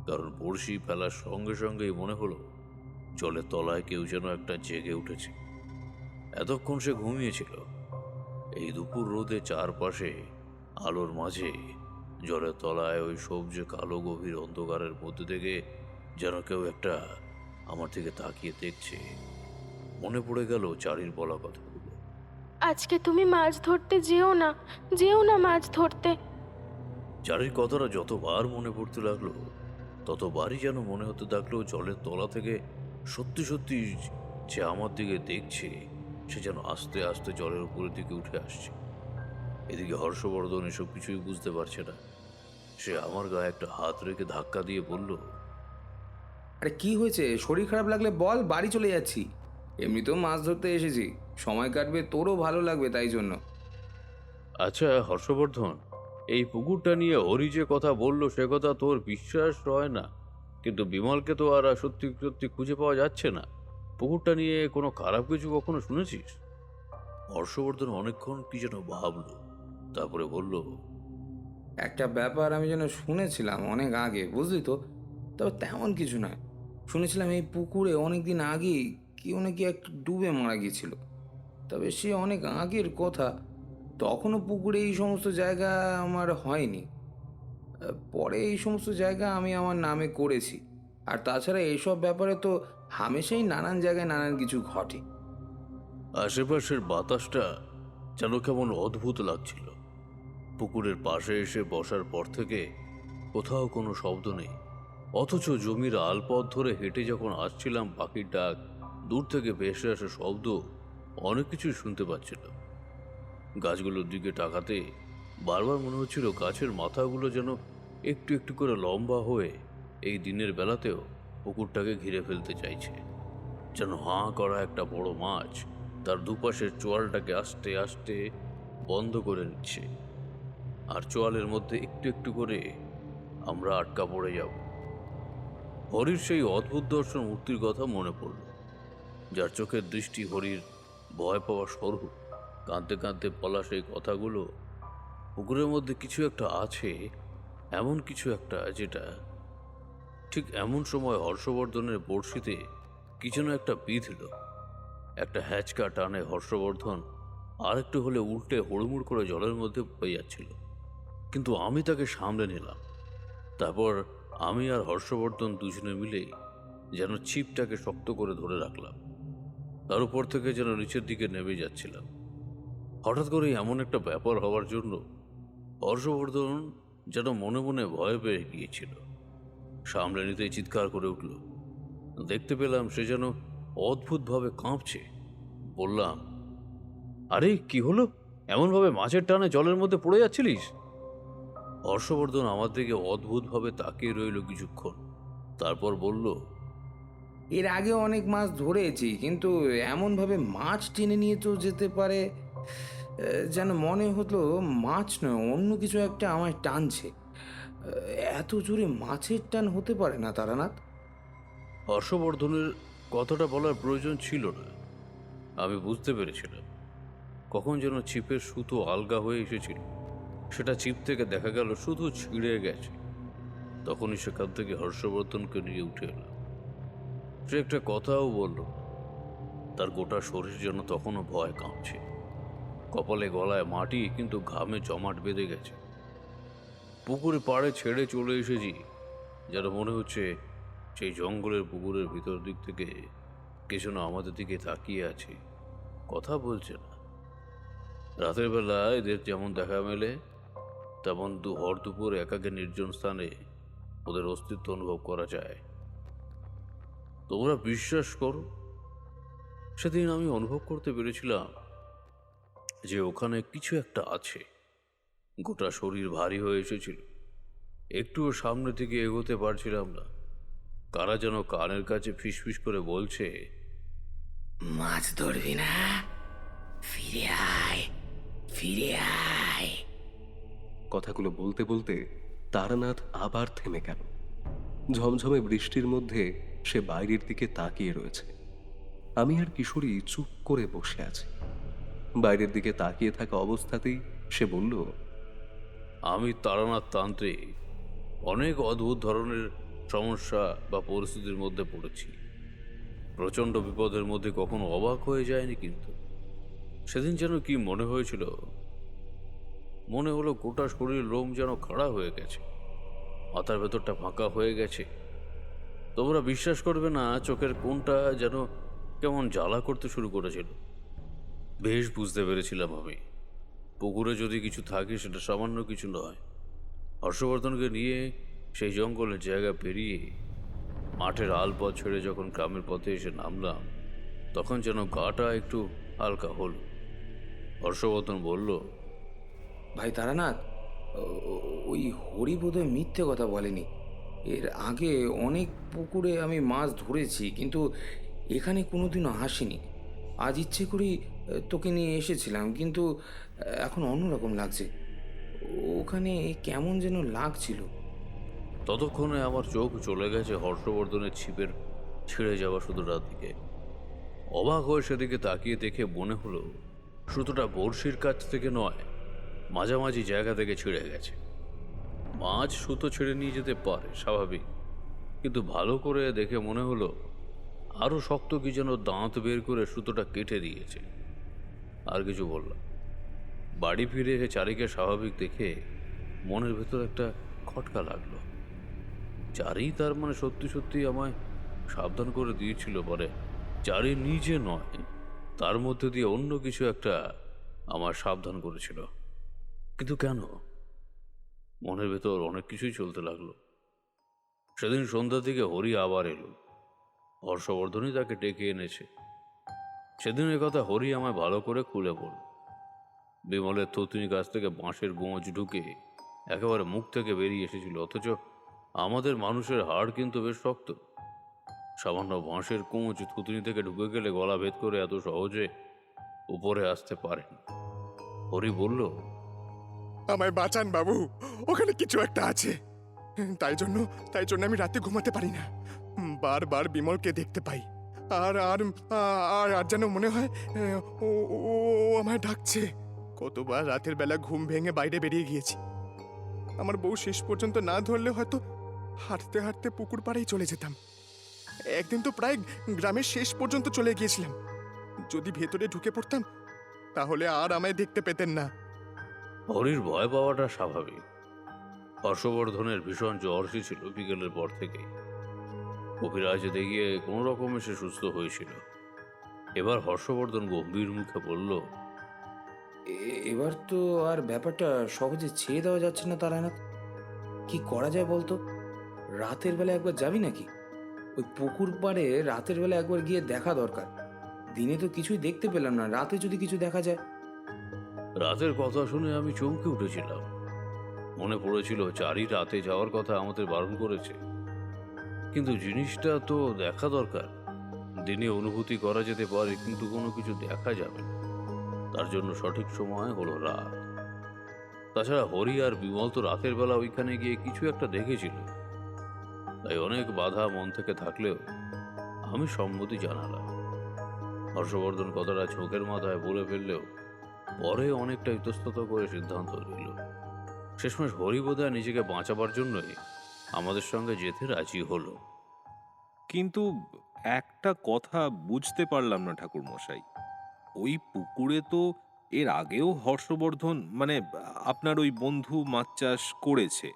কারণ বড়শি ফেলার সঙ্গে সঙ্গেই মনে হলো জলের তলায় কেউ যেন একটা জেগে উঠেছে। এতক্ষণ সে ঘুমিয়েছিল। এই দুপুর রোদে চারপাশে আলোর মাঝে জলের তলায় ওই সবজে কালো গভীর অন্ধকারের মধ্যে থেকে যেন কেউ একটা আমার দিকে তাকিয়ে দেখছে। মনে পড়ে গেল চারির বলা কথাগুলো। আজকে তুমি মাছ ধরতে যেও না, যেও না মাছ ধরতে। চারির কথাটা যতবার মনে পড়তে লাগলো ততবারই যেন মনে হতে লাগলো জলের তলা থেকে সত্যি সত্যি যে আমার দিকে দেখছে সে যেন আস্তে আস্তে জলের উপরের দিকে উঠে আসছে। এদিকে হর্ষবর্ধন এসব কিছুই বুঝতে পারছে না। সে আমার গায়ে একটা হাত রেখে ধাক্কা দিয়ে বলল, আরে কি হয়েছে? শরীর খারাপ লাগলে বল, বাড়ি চলে যাচ্ছি। এমনিতেও মাছ ধরতে এসেছি, সময় কাটবে, তোরও ভালো লাগবে তাই জন্য। আচ্ছা হর্ষবর্ধন, এই পুকুরটা নিয়ে হরি যে কথা বলল সে কথা তোর বিশ্বাস হয় না, কিন্তু বিমলকে তো আর সত্যি সত্যি খুঁজে পাওয়া যাচ্ছে না। পুকুরটা নিয়ে কোনো খারাপ কিছু কখনো শুনেছিস? হর্ষবর্ধন অনেকক্ষণ কি যেন ভাবলো, তারপরে বলল, একটা ব্যাপার আমি যেন শুনেছিলাম অনেক আগে, বুঝলি তো, তবে তেমন কিছু নয়। শুনেছিলাম এই পুকুরে অনেক দিন আগেই কেউ নাকি একটু ডুবে মারা গিয়েছিল। তবে সে অনেক আগের কথা, তখনও পুকুরে এই সমস্ত জায়গা আমার হয়নি। পরে এই সমস্ত জায়গা আমি আমার নামে করেছি। আর তাছাড়া এইসব ব্যাপারে তো হামেশাই নানান জায়গায় নানান কিছু ঘটে। আশেপাশের বাতাসটা যেন কেমন অদ্ভুত লাগছিল। পুকুরের পাশে এসে বসার পর থেকে কোথাও কোনো শব্দ নেই, অথচ জমির আলপথ ধরে হেঁটে যখন আসছিলাম পাখির ডাক, দূর থেকে ভেসে আসা শব্দ, অনেক কিছু শুনতে পাচ্ছিলাম। গাছগুলোর দিকে তাকাতে বারবার মনে হচ্ছিল গাছের মাথাগুলো যেন একটু একটু করে লম্বা হয়ে এই দিনের বেলাতেও পুকুরটাকে ঘিরে ফেলতে চাইছে। যেন হাঁ করা একটা বড় মাছ তার দুপাশের চোয়ালটাকে আস্তে আস্তে বন্ধ করে নিচ্ছে, আর চোয়ালের মধ্যে একটু একটু করে আমরা আটকা পড়ে যাব। হরির সেই অদ্ভুত দর্শন মূর্তির কথা মনে পড়ল। যার চোখের দৃষ্টি হরির ভয় পাওয়া সরু, কাঁদতে কাঁদতে বলা সেই কথাগুলো, পুকুরের মধ্যে কিছু একটা আছে, এমন কিছু একটা যেটা ঠিক এমন সময় হর্ষবর্ধনের বড়শিতে কি যেন একটা বিঁধল। একটা হ্যাচকা টানে হর্ষবর্ধন আর একটু হলে উল্টে হুড়মুড় করে জলের মধ্যে পড়ে যাচ্ছিল, কিন্তু আমি তাকে সামলে নিলাম। তারপর আমি আর হর্ষবর্ধন দুজনে মিলেই যেন ছিপটাকে শক্ত করে ধরে রাখলাম। তার উপর থেকে যেন নিচের দিকে নেমে যাচ্ছিলাম। হঠাৎ করে এমন একটা ব্যাপার হওয়ার জন্য হর্ষবর্ধন যেন মনে মনে ভয় পেয়ে গিয়েছিল। সামলে নিতেই চিৎকার করে উঠল। দেখতে পেলাম সে যেন অদ্ভুতভাবে কাঁপছে। বললাম, আরে কি হলো? এমনভাবে মাছের টানে জলের মধ্যে পড়ে যাচ্ছিলিস? হর্ষবর্ধন আমার দিকে অদ্ভুতভাবে তাকিয়ে রইল কিছুক্ষণ, তারপর বলল, এর আগে অনেক মাছ ধরেছি, কিন্তু এমনভাবে মাছ টেনে নিয়ে তো যেতে পারে, যেন মনে হতো মাছ নয় অন্য কিছু একটা আমায় টানছে। এত জোরে মাছের টান হতে পারে না তারানাথ। হর্ষবর্ধনের কথাটা বলার প্রয়োজন ছিল না। আমি বুঝতে পেরেছিলাম কখন যেন ছিপের সুতো আলগা হয়ে এসেছিল। সেটা ছিপ থেকে দেখা গেল শুধু ছিঁড়ে গেছে। তখনই সেখান থেকে হর্ষবর্ধনকে নিয়ে উঠে এলাম। সে একটা কথাও বলল না। তার গোটা শরীর যেন তখনও ভয় কাঁপছে। কপালে গলায় মাটি, কিন্তু ঘামে জমাট বেঁধে গেছে। পুকুরে পাড়ে ছেড়ে চলে এসেছি, যেন মনে হচ্ছে সেই জঙ্গলের পুকুরের ভিতর দিক থেকে কে যেন আমাদের দিকে তাকিয়ে আছে, কথা বলছে না। রাতের বেলা এদের যেমন দেখা মেলে, তেমন ভর দুপুর একাকে নির্জন স্থানে ওদের অস্তিত্ব অনুভব করা যায়। তোমরা বিশ্বাস করো, সেদিন আমি অনুভব করতে পেরেছিলাম যে ওখানে কিছু একটা আছে। গোটা শরীর ভারী হয়ে এসেছিল, একটুও সামনে থেকে এগোতে পারছিলাম না। কারা যেন কানের কাছে ফিসফিস করে বলছে, মাছ ধরবি না, ফিরে আয়, ফিরে আয়। কথাগুলো বলতে বলতে তারানাথ আবার থেমে গেল। ঝমঝমে বৃষ্টির মধ্যে সে বাইরের দিকে তাকিয়ে রয়েছে। আমি আর কিশোরী চুপ করে বসে আছি। বাইরের দিকে তাকিয়ে থাকা অবস্থাতেই সে বলল, আমি তারানাথ তান্ত্রিক অনেক অদ্ভুত ধরনের সমস্যা বা পরিস্থিতির মধ্যে পড়েছি। প্রচণ্ড বিপদের মধ্যে কখনো অবাক হয়ে যায়নি, কিন্তু সেদিন যেন কি মনে হয়েছিল, মনে হলো গোটা শরীর লোম যেন খাড়া হয়ে গেছে, মাথার ভেতরটা ফাঁকা হয়ে গেছে। তোমরা বিশ্বাস করবে না, চোখের কোণটা যেন কেমন জ্বালা করতে শুরু করেছিল। বেশ বুঝতে পেরেছিলাম আমি, পুকুরে যদি কিছু থাকে সেটা সামান্য কিছু নয়। হর্ষবর্ধনকে নিয়ে সেই জঙ্গলের জায়গা পেরিয়ে মাঠের আলপথ ছেড়ে যখন গ্রামের পথে এসে নামলাম, তখন যেন গাটা একটু হালকা হলো। হর্ষবর্ধন বলল, ভাই তারানাথ, ওই হরি বোধহয় মিথ্যে কথা বলেনি। এর আগে অনেক পুকুরে আমি মাছ ধরেছি, কিন্তু এখানে কোনোদিনও আসিনি। আজ ইচ্ছে করেই তোকে নিয়ে এসেছিলাম, কিন্তু এখন অন্যরকম লাগছে। ওখানে কেমন যেন লাগছিল। ততক্ষণে আমার চোখ চলে গেছে হর্ষবর্ধনের ছিপের ছিঁড়ে যাওয়া সুতোটার দিকে। অবাক হয়ে সেদিকে তাকিয়ে দেখে মনে হলো সুতোটা বড়শির কাছ থেকে নয়, মাঝামাঝি জায়গা থেকে ছিঁড়ে গেছে। মাছ সুতো ছেড়ে নিয়ে যেতে পারে, স্বাভাবিক, কিন্তু ভালো করে দেখে মনে হলো আরো শক্ত কি যেন দাঁত বের করে সুতোটা কেটে দিয়েছে। আর কিছু বললাম। বাড়ি ফিরে এসে চারিকে স্বাভাবিক দেখে মনের ভেতর একটা খটকা লাগলো। চারি তার মানে সত্যি সত্যি আমায় সাবধান করে দিয়েছিল। পরে চারি নিজে নয়, তার মধ্যে দিয়ে অন্য কিছু একটা আমার সাবধান করেছিল। কিন্তু কেন? মনের ভেতর অনেক কিছুই চলতে লাগলো। সেদিন সন্ধ্যার দিকে হরি আবার এলো। হর্ষবর্ধনই তাকে ডেকে এনেছে। সেদিনের কথা হরি আমায় ভালো করে খুলে বলল। বিমলের থুতনি গাছ থেকে বাঁশের গোঁজ ঢুকে একেবারে মুখ থেকে বেরিয়ে এসেছিল, অথচ আমাদের মানুষের হাড় কিন্তু বেশ শক্ত। সামান্য বাঁশের কোঁচ থুতনি থেকে ঢুকে গেলে গলা ভেদ করে এত সহজে উপরে আসতে পারে না। হরি বলল, আমায় বাঁচান বাবু, ওখানে কিছু একটা আছে। তাই জন্য আমি রাতে ঘুমাতে পারি না। বারবার বিমলকে দেখতে পাই। আর আর আর আর যেন মনে হয় ও ও ও আমায় ডাকছে। কতবার রাতের বেলা ঘুম ভেঙে বাইরে বেরিয়ে গিয়েছি। আমার বউ শেষ পর্যন্ত না ধরলে হয়তো হাঁটতে হাঁটতে পুকুর পাড়েই চলে যেতাম। একদিন তো প্রায় গ্রামের শেষ পর্যন্ত চলে গিয়েছিলাম। যদি ভেতরে ঢুকে পড়তাম তাহলে আর আমায় দেখতে পেতেন না। হরির ভয় পাওয়াটা স্বাভাবিক। হর্ষবর্ধনের ভীষণ জ্বর ছিল বিকেলের পর থেকেই। কবিরাজ দেখিয়ে কোনো রকমে সে সুস্থ হয়েছিল। এবার হর্ষবর্ধন গম্ভীর মুখে বলল, এবার তো আর ব্যাপারটা সহজে ছেড়ে দেওয়া যাচ্ছে না তারানাথ। কি করা যায় বলতো? রাতের বেলা একবার যাবি নাকি? ওই পুকুর পাড়ে রাতের বেলা একবার গিয়ে দেখা দরকার। দিনে তো কিছুই দেখতে পেলাম না, রাতে যদি কিছু দেখা যায়। রাতের কথা শুনে আমি চমকে উঠেছিলাম। মনে পড়েছিল চারি রাতে যাওয়ার কথা আমাদের বারণ করেছে। কিন্তু জিনিসটা তো দেখা দরকার। দিনে অনুভূতি করা যেতে পারে, কিন্তু কোনো কিছু দেখা যাবে না। তার জন্য সঠিক সময় হলো রাত। তাছাড়া হরি আর বিমল তো রাতের বেলা ওইখানে গিয়ে কিছু একটা দেখেছিল। তাই অনেক বাধা মন থেকে থাকলেও আমি সম্মতি জানালাম। হর্ষবর্ধন কথাটা চোখের মাথায় বলে ফেললেও পরে অনেকটা ইতস্তত করে সিদ্ধান্ত নিল। শেষমেশ হরি বোধহয় নিজেকে বাঁচাবার জন্যই আমাদের সঙ্গে যেতে রাজি হলো। কিন্তু একটা কথা বুঝতে পারলাম না ঠাকুর মশাই, ওই পুকুরে তো এর আগেও হর্ষবর্ধন মানে আপনার ওই বন্ধু মাছ চাষ করেছে,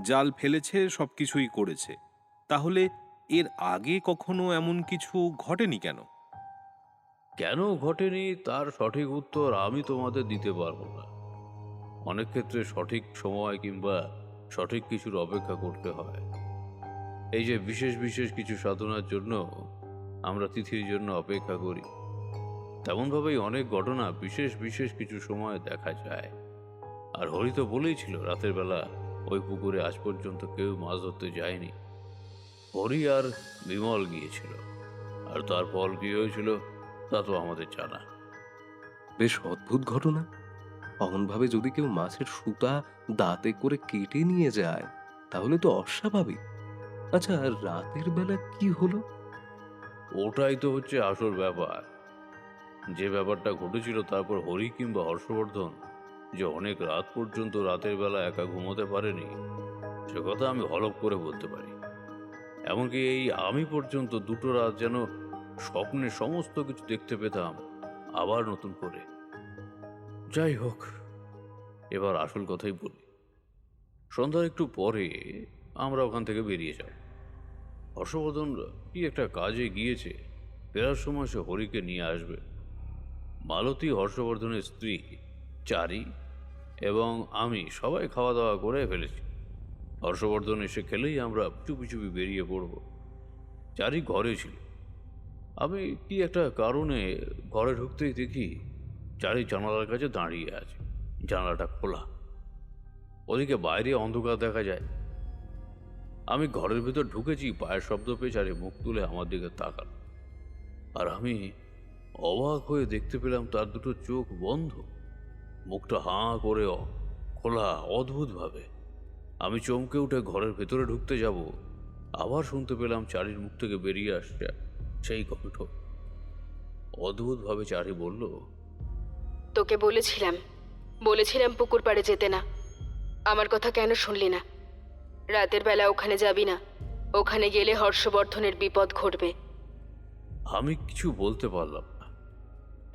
জাল ফেলেছে, সবকিছুই করেছে। তাহলে এর আগে কখনো এমন কিছু ঘটেনি কেন? কেন ঘটেনি তার সঠিক উত্তর আমি তোমাদের দিতে পারবো না। অনেক ক্ষেত্রে সঠিক সময় কিংবা সঠিক কিছুর অপেক্ষা করতে হয়। এই যে বিশেষ বিশেষ কিছু সাধনার জন্য আমরা তিথির জন্য অপেক্ষা করি, তেমনভাবেই অনেক ঘটনা বিশেষ বিশেষ কিছু সময় দেখা যায়। আর হরি তো বলেই ছিল রাতের বেলা ওই পুকুরে আজ পর্যন্ত কেউ মাছ ধরতে যায়নি। হরি আর বিমল গিয়েছিল, আর তার ফল কি হয়েছিল তা তো আমাদের জানা। বেশ অদ্ভুত ঘটনা। অমনভাবে যদি কেউ মাছের সুতা দাঁতে করে কেটে নিয়ে যায় তাহলে তো অস্বাভাবিক। আচ্ছা, রাতের বেলা কি হলো? ওটাই তো হচ্ছে আসল ব্যাপার। যে ব্যাপারটা ঘটেছিল তারপর হরি কিংবা হর্ষবর্ধন যে অনেক রাত পর্যন্ত রাতের বেলা একা ঘুমোতে পারেনি, সে কথা আমি হলফ করে বলতে পারি। এমনকি এই আমি পর্যন্ত দুটো রাত যেন স্বপ্নে সমস্ত কিছু দেখতে পেতাম আবার নতুন করে। যাই হোক, এবার আসল কথাই বলি। সন্ধ্যার একটু পরে আমরা ওখান থেকে বেরিয়ে যাব। হর্ষবর্ধন কি একটা কাজে গিয়েছে, ফেরার সময় সে হরিকে নিয়ে আসবে। মালতী, হর্ষবর্ধনের স্ত্রী, চারি এবং আমি সবাই খাওয়া দাওয়া করে ফেলেছি। হর্ষবর্ধন এসে খেলেই আমরা চুপি চুপি বেরিয়ে পড়ব। চারি ঘরে ছিল। আমি কি একটা কারণে ঘরে ঢুকতেই দেখি চারি জানালার কাছে দাঁড়িয়ে আছে, জানালাটা খোলা। ওদিকে বাইরে অন্ধকার দেখা যায়। আমি ঘরের ভিতর ঢুকেছি, পায়ের শব্দ পেয়ে চারি মুখ তুলে আমার দিকে তাকাল। আর আমি অবাক হয়ে দেখতে পেলাম তার দুটো চোখ বন্ধ, মুখটা হাঁ করে খোলা অদ্ভুতভাবে। আমি চমকে উঠে ঘরের ভেতরে ঢুকতে যাব, আবার শুনতে পেলাম চারির মুখ থেকে বেরিয়ে আসছে সেই কণ্ঠ। অদ্ভুতভাবে চারি বলল, তোকে বলেছিলাম পুকুর পাড়ে যেতে না। আমার কথা কেন শুনলি না? রাতের বেলা ওখানে যাবি না, ওখানে গেলে হর্ষবর্ধনের বিপদ ঘটবে। আমি কিছু বলতে পারলাম না।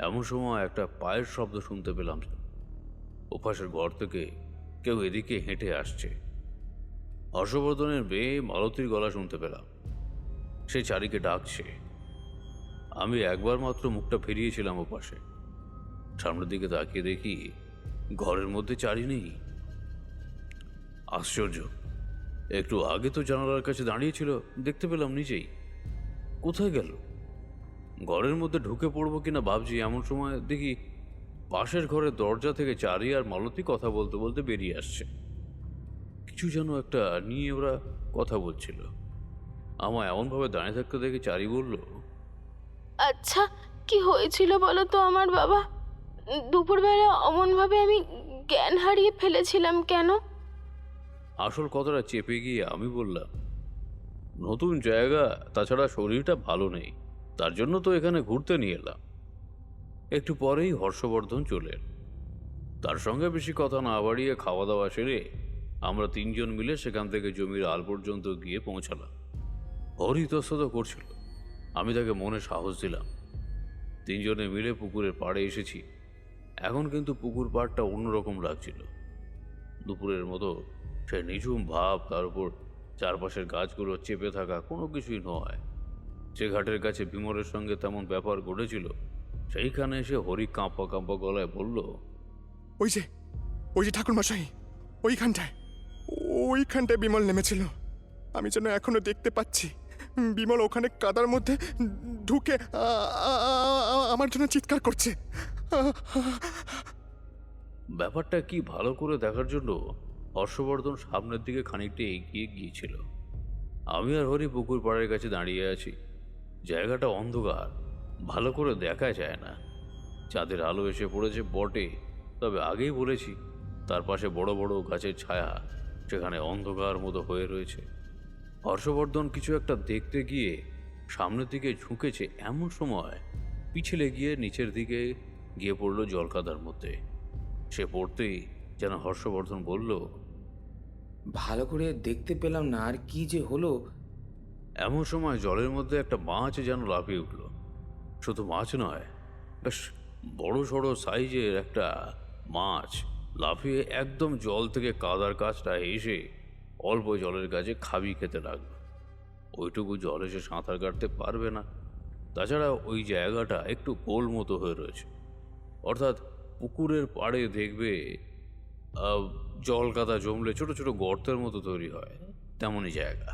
এমন সময় একটা পায়ের শব্দ শুনতে পেলাম। ওপাশের ঘর থেকে কেউ এদিকে হেঁটে আসছে। হর্ষবর্ধনের মেয়ে মালতীর গলা শুনতে পেলাম। সে চারিকে ডাকছে। আমি একবার মাত্র মুখটা ফিরিয়েছিলাম ওপাশে। সামনের দিকে তাকিয়ে দেখি ঘরের মধ্যে চারি নেই। আশ্চর্য, একটু আগে তো জানালার কাছে দাঁড়িয়েছিল, দেখতে পেলাম নিজেই। কোথায় গেল? ঘরের মধ্যে ঢুকে পড়বো কিনা ভাবছি, এমন সময় দেখি পাশের ঘরের দরজা থেকে চারি আর মালতী কথা বলতে বলতে বেরিয়ে আসছে। কিছু যেন একটা নিয়ে ওরা কথা বলছিল। আমায় এমনভাবে দাঁড়িয়ে থাকতে দেখে চারি বলল, আচ্ছা, কি হয়েছিল বলো তো আমার বাবা? দুপুরবেলা অমনভাবে আমি জ্ঞান হারিয়ে ফেলেছিলাম কেন? আসল কথাটা চেপে গিয়ে আমি বললাম, নতুন জায়গা, তাছাড়া শরীরটা ভালো নেই, তার জন্য তো এখানে ঘুরতে নিয়ে এলাম। একটু পরেই হর্ষবর্ধন চলে এলো। তার সঙ্গে বেশি কথা না বাড়িয়ে খাওয়া দাওয়া সেরে আমরা তিনজন মিলে সেখান থেকে জমির আল পর্যন্ত গিয়ে পৌঁছালাম। হরি ইতস্তত করছিল, আমি তাকে মনে সাহস দিলাম। তিনজনে মিলে পুকুরের পাড়ে এসেছি। এখন কিন্তু পুকুর পাড়টা অন্যরকম লাগছিল। দুপুরের মতো সে নিঝুম ভাব, তার উপর চারপাশের গাছগুলো চেপে থাকা, কোনো কিছুই নয়। যে ঘাটের কাছে বিমলের সঙ্গে তেমন ব্যাপার ঘটেছিল, সেইখানে এসে হরি কাঁপা কাঁপা গলায় বলল, ওই যে ঠাকুর মশাই, ওইখানটায় বিমল নেমেছিল। আমি যেন এখনো দেখতে পাচ্ছি বিমল ওখানে কাদার মধ্যে ঢুকে আমার জন্য চিৎকার করছে। ব্যাপারটা কি ভালো করে দেখার জন্য হর্ষবর্ধন সামনের দিকে খানিকটা এগিয়ে গিয়েছিল। আমি আর হরি পুকুর পাড়ের কাছে দাঁড়িয়ে আছি। জায়গাটা অন্ধকার, ভালো করে দেখা যায় না। চাঁদের আলো এসে পড়েছে বটে, তবে আগেই বলেছি তার পাশে বড় বড় গাছের ছায়া সেখানে অন্ধকার মতো হয়ে রয়েছে। হর্ষবর্ধন কিছু একটা দেখতে গিয়ে সামনের দিকে ঝুঁকেছে, এমন সময় পিছলে গিয়ে নিচের দিকে গিয়ে পড়ল জলকাদার মধ্যে। সে পড়তেই যেন হর্ষবর্ধন বলল, ভালো করে দেখতে পেলাম না, আর কি যে হলো। এমন সময় জলের মধ্যে একটা মাছ যেন লাফিয়ে উঠল। শুধু মাছ নয়, বেশ বড় সড়ো সাইজের একটা মাছ লাফিয়ে একদম জল থেকে কাদার কাছটা এসে অল্প জলের কাছে খাবি খেতে লাগলো। ওইটুকু জলে সে সাঁতার কাটতে পারবে না। তাছাড়া ওই জায়গাটা একটু গোল মতো হয়ে রয়েছে, অর্থাৎ পুকুরের পাড়ে দেখবে জল কাদা জমলে ছোট ছোট গর্তের মতো তৈরি হয়, তেমনই জায়গা।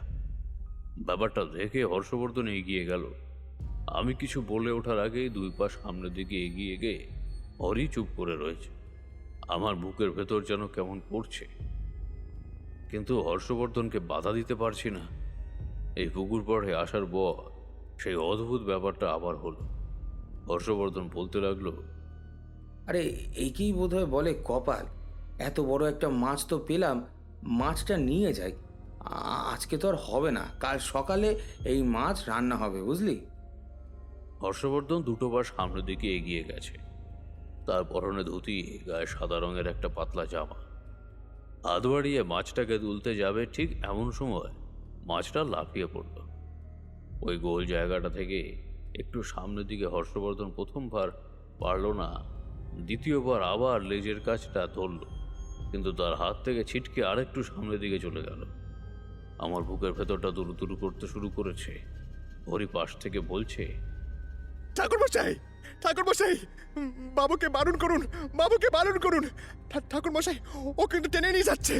ব্যাপারটা দেখে হর্ষবর্ধন এগিয়ে গেল। আমি কিছু বলে ওঠার আগেই দুই পা সামনের দিকে এগিয়ে গিয়ে হরি চুপ করে রয়েছে। আমার বুকের ভেতর যেন কেমন পড়ছে, কিন্তু হর্ষবর্ধনকে বাধা দিতে পারছি না। এই পুকুর পাড়ে আসার পর সেই অদ্ভুত ব্যাপারটা আবার হলো। হর্ষবর্ধন বলতে লাগলো, আরে একেই বোধহয় বলে কপাল। এত বড় একটা মাছ তো পেলাম, মাছটা নিয়ে যাই। আজকে তো আর হবে না, কাল সকালে এই মাছ রান্না হবে, বুঝলি। হর্ষবর্ধন দুটো পা সামনের দিকে এগিয়ে গেছে। তার পরনে ধুতি, গায়ে সাদা রঙের একটা পাতলা জামা। হাত বাড়িয়ে মাছটাকে তুলতে যাবে, ঠিক এমন সময় মাছটা লাফিয়ে পড়ল। ওই গোল জায়গাটা থেকে একটু সামনের দিকে হর্ষবর্ধন প্রথমবার পারল না, দ্বিতীয়বার আবার লেজের কাছটা ধরল, কিন্তু তার হাত থেকে ছিটকে আরেকটু সামনের দিকে চলে গেল। আমার বুকের ভেতরটা দুরু দুরু করতে শুরু করেছে। হরি পাশ থেকে বলছে, ঠাকুর মশাই, বাবুকে বারণ করুন। ঠাকুর মশাই, ও কিন্তু টেনে নিয়ে যাচ্ছে।